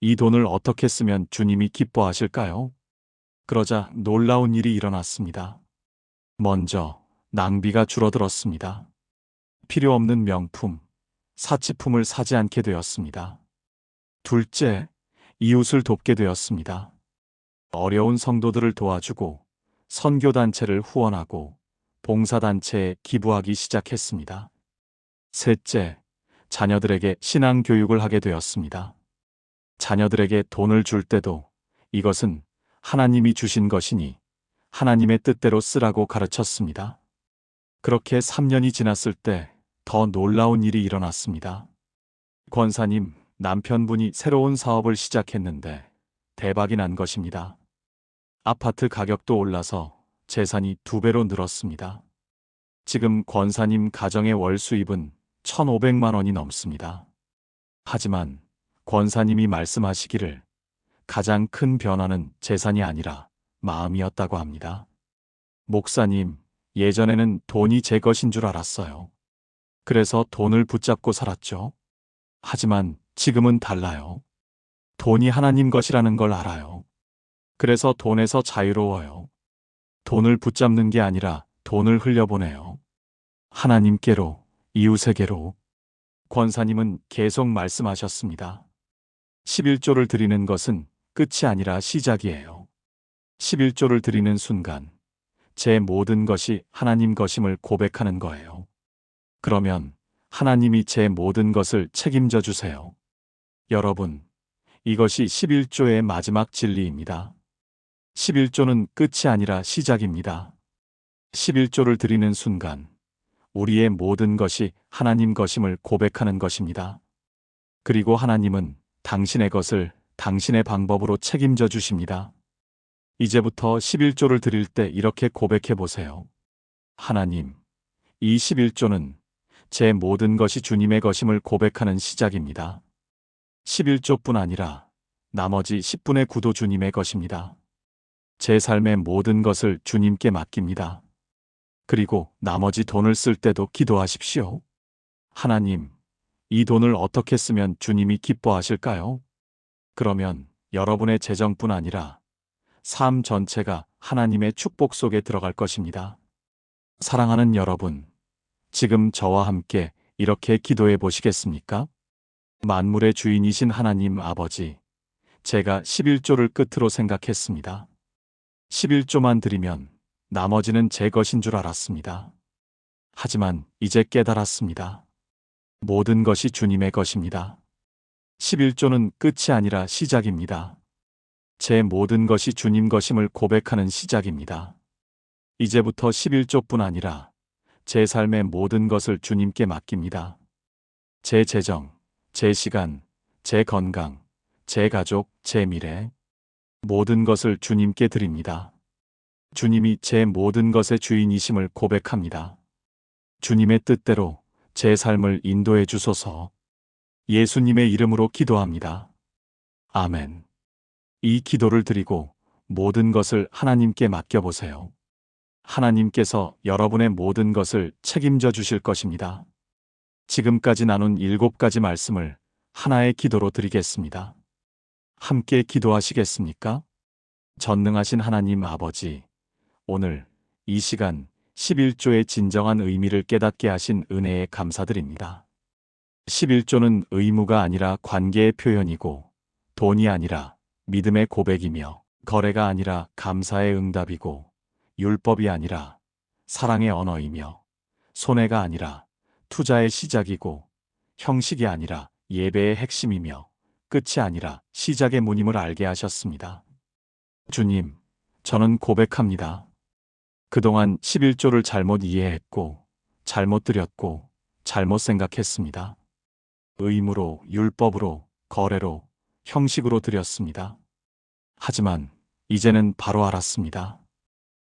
이 돈을 어떻게 쓰면 주님이 기뻐하실까요? 그러자 놀라운 일이 일어났습니다. 먼저 낭비가 줄어들었습니다. 필요 없는 명품, 사치품을 사지 않게 되었습니다. 둘째, 이웃을 돕게 되었습니다. 어려운 성도들을 도와주고 선교단체를 후원하고 봉사단체에 기부하기 시작했습니다. 셋째, 자녀들에게 신앙교육을 하게 되었습니다. 자녀들에게 돈을 줄 때도 이것은 하나님이 주신 것이니 하나님의 뜻대로 쓰라고 가르쳤습니다. 그렇게 3년이 지났을 때 더 놀라운 일이 일어났습니다. 권사님, 남편분이 새로운 사업을 시작했는데 대박이 난 것입니다. 아파트 가격도 올라서 재산이 2배로 늘었습니다. 지금 권사님 가정의 월 수입은 1,500만 원이 넘습니다. 하지만 권사님이 말씀하시기를 가장 큰 변화는 재산이 아니라 마음이었다고 합니다. 목사님, 예전에는 돈이 제 것인 줄 알았어요. 그래서 돈을 붙잡고 살았죠. 하지만 지금은 달라요. 돈이 하나님 것이라는 걸 알아요. 그래서 돈에서 자유로워요. 돈을 붙잡는 게 아니라 돈을 흘려보내요. 하나님께로, 이웃에게로. 권사님은 계속 말씀하셨습니다. 11조를 드리는 것은 끝이 아니라 시작이에요. 11조를 드리는 순간 제 모든 것이 하나님 것임을 고백하는 거예요. 그러면 하나님이 제 모든 것을 책임져 주세요. 여러분, 이것이 11조의 마지막 진리입니다. 11조는 끝이 아니라 시작입니다. 11조를 드리는 순간 우리의 모든 것이 하나님 것임을 고백하는 것입니다. 그리고 하나님은 당신의 것을 당신의 방법으로 책임져 주십니다. 이제부터 11조를 드릴 때 이렇게 고백해 보세요. 하나님, 이 11조는 제 모든 것이 주님의 것임을 고백하는 시작입니다. 11조뿐 아니라 나머지 10분의 9도 주님의 것입니다. 제 삶의 모든 것을 주님께 맡깁니다. 그리고 나머지 돈을 쓸 때도 기도하십시오. 하나님, 이 돈을 어떻게 쓰면 주님이 기뻐하실까요? 그러면 여러분의 재정뿐 아니라 삶 전체가 하나님의 축복 속에 들어갈 것입니다. 사랑하는 여러분, 지금 저와 함께 이렇게 기도해 보시겠습니까? 만물의 주인이신 하나님 아버지, 제가 11조를 끝으로 생각했습니다. 11조만 드리면 나머지는 제 것인 줄 알았습니다. 하지만 이제 깨달았습니다. 모든 것이 주님의 것입니다. 11조는 끝이 아니라 시작입니다. 제 모든 것이 주님 것임을 고백하는 시작입니다. 이제부터 11조뿐 아니라 제 삶의 모든 것을 주님께 맡깁니다. 제 재정, 제 시간, 제 건강, 제 가족, 제 미래, 모든 것을 주님께 드립니다. 주님이 제 모든 것의 주인이심을 고백합니다. 주님의 뜻대로 제 삶을 인도해 주소서. 예수님의 이름으로 기도합니다. 아멘. 이 기도를 드리고 모든 것을 하나님께 맡겨보세요. 하나님께서 여러분의 모든 것을 책임져 주실 것입니다. 지금까지 나눈 7가지 말씀을 하나의 기도로 드리겠습니다. 함께 기도하시겠습니까? 전능하신 하나님 아버지, 오늘 이 시간 11조의 진정한 의미를 깨닫게 하신 은혜에 감사드립니다. 11조는 의무가 아니라 관계의 표현이고, 돈이 아니라 믿음의 고백이며, 거래가 아니라 감사의 응답이고, 율법이 아니라 사랑의 언어이며, 손해가 아니라 투자의 시작이고, 형식이 아니라 예배의 핵심이며, 끝이 아니라 시작의 문임을 알게 하셨습니다. 주님, 저는 고백합니다. 그동안 11조를 잘못 이해했고, 잘못 드렸고, 잘못 생각했습니다. 의무로, 율법으로, 거래로, 형식으로 드렸습니다. 하지만 이제는 바로 알았습니다.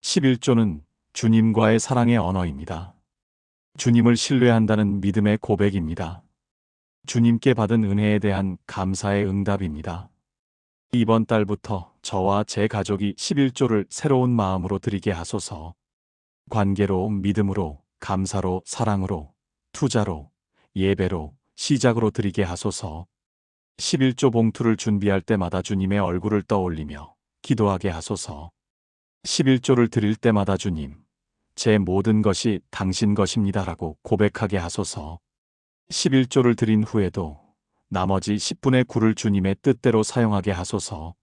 11조는 주님과의 사랑의 언어입니다. 주님을 신뢰한다는 믿음의 고백입니다. 주님께 받은 은혜에 대한 감사의 응답입니다. 이번 달부터 저와 제 가족이 11조를 새로운 마음으로 드리게 하소서. 관계로, 믿음으로, 감사로, 사랑으로, 투자로, 예배로, 시작으로 드리게 하소서. 11조 봉투를 준비할 때마다 주님의 얼굴을 떠올리며 기도하게 하소서. 11조를 드릴 때마다 주님, 제 모든 것이 당신 것입니다라고 고백하게 하소서. 11조를 드린 후에도 나머지 10분의 9를 주님의 뜻대로 사용하게 하소서.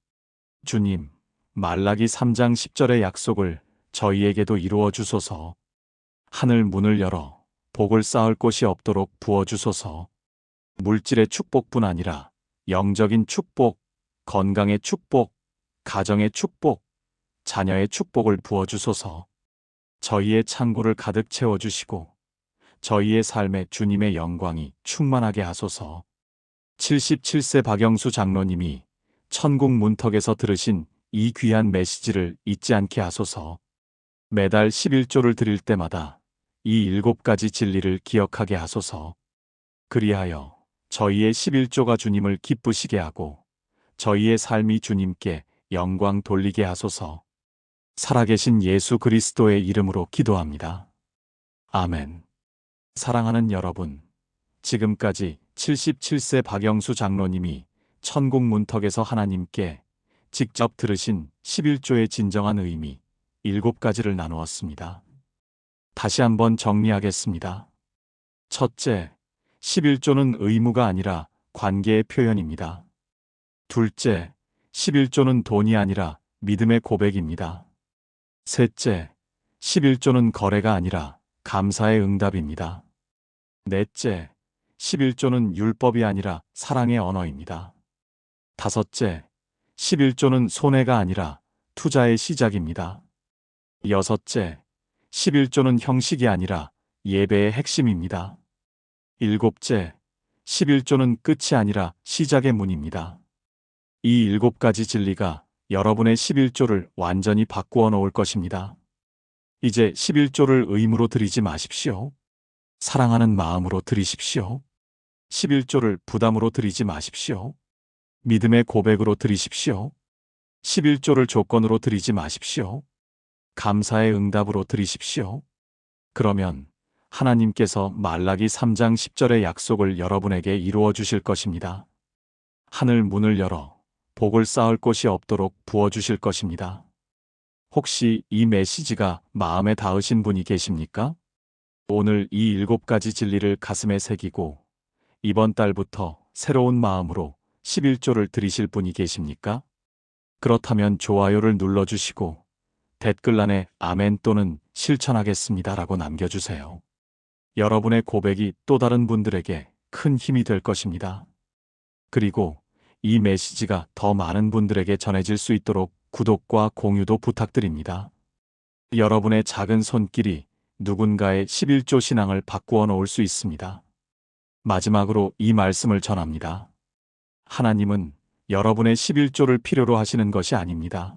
주님, 말라기 3장 10절의 약속을 저희에게도 이루어 주소서. 하늘 문을 열어 복을 쌓을 곳이 없도록 부어 주소서. 물질의 축복뿐 아니라 영적인 축복, 건강의 축복, 가정의 축복, 자녀의 축복을 부어 주소서. 저희의 창고를 가득 채워 주시고 저희의 삶에 주님의 영광이 충만하게 하소서. 77세 박영수 장로님이 천국 문턱에서 들으신 이 귀한 메시지를 잊지 않게 하소서. 매달 11조를 드릴 때마다 이 7가지 진리를 기억하게 하소서. 그리하여 저희의 11조가 주님을 기쁘시게 하고 저희의 삶이 주님께 영광 돌리게 하소서. 살아계신 예수 그리스도의 이름으로 기도합니다. 아멘. 사랑하는 여러분, 지금까지 77세 박영수 장로님이 천국 문턱에서 하나님께 직접 들으신 11조의 진정한 의미 7가지를 나누었습니다. 다시 한번 정리하겠습니다. 첫째, 11조는 의무가 아니라 관계의 표현입니다. 둘째, 11조는 돈이 아니라 믿음의 고백입니다. 셋째, 11조는 거래가 아니라 감사의 응답입니다. 넷째, 11조는 율법이 아니라 사랑의 언어입니다. 다섯째, 11조는 손해가 아니라 투자의 시작입니다. 여섯째, 11조는 형식이 아니라 예배의 핵심입니다. 일곱째, 11조는 끝이 아니라 시작의 문입니다. 이 7가지 진리가 여러분의 11조를 완전히 바꾸어 놓을 것입니다. 이제 11조를 의무로 드리지 마십시오. 사랑하는 마음으로 드리십시오. 11조를 부담으로 드리지 마십시오. 믿음의 고백으로 드리십시오. 11조를 조건으로 드리지 마십시오. 감사의 응답으로 드리십시오. 그러면 하나님께서 말라기 3장 10절의 약속을 여러분에게 이루어 주실 것입니다. 하늘 문을 열어 복을 쌓을 곳이 없도록 부어주실 것입니다. 혹시 이 메시지가 마음에 닿으신 분이 계십니까? 오늘 이 7가지 진리를 가슴에 새기고 이번 달부터 새로운 마음으로 11조를 드리실 분이 계십니까? 그렇다면 좋아요를 눌러주시고 댓글란에 아멘 또는 실천하겠습니다라고 남겨주세요. 여러분의 고백이 또 다른 분들에게 큰 힘이 될 것입니다. 그리고 이 메시지가 더 많은 분들에게 전해질 수 있도록 구독과 공유도 부탁드립니다. 여러분의 작은 손길이 누군가의 11조 신앙을 바꾸어 놓을 수 있습니다. 마지막으로 이 말씀을 전합니다. 하나님은 여러분의 11조를 필요로 하시는 것이 아닙니다.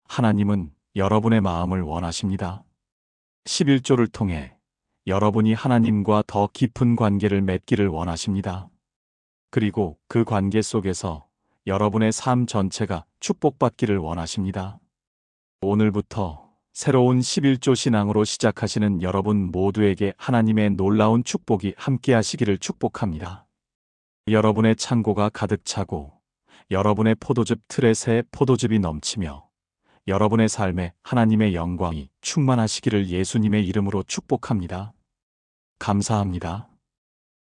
하나님은 여러분의 마음을 원하십니다. 11조를 통해 여러분이 하나님과 더 깊은 관계를 맺기를 원하십니다. 그리고 그 관계 속에서 여러분의 삶 전체가 축복받기를 원하십니다. 오늘부터 새로운 11조 신앙으로 시작하시는 여러분 모두에게 하나님의 놀라운 축복이 함께하시기를 축복합니다. 여러분의 창고가 가득 차고 여러분의 포도즙 틀에 새 포도즙이 넘치며 여러분의 삶에 하나님의 영광이 충만하시기를 예수님의 이름으로 축복합니다. 감사합니다.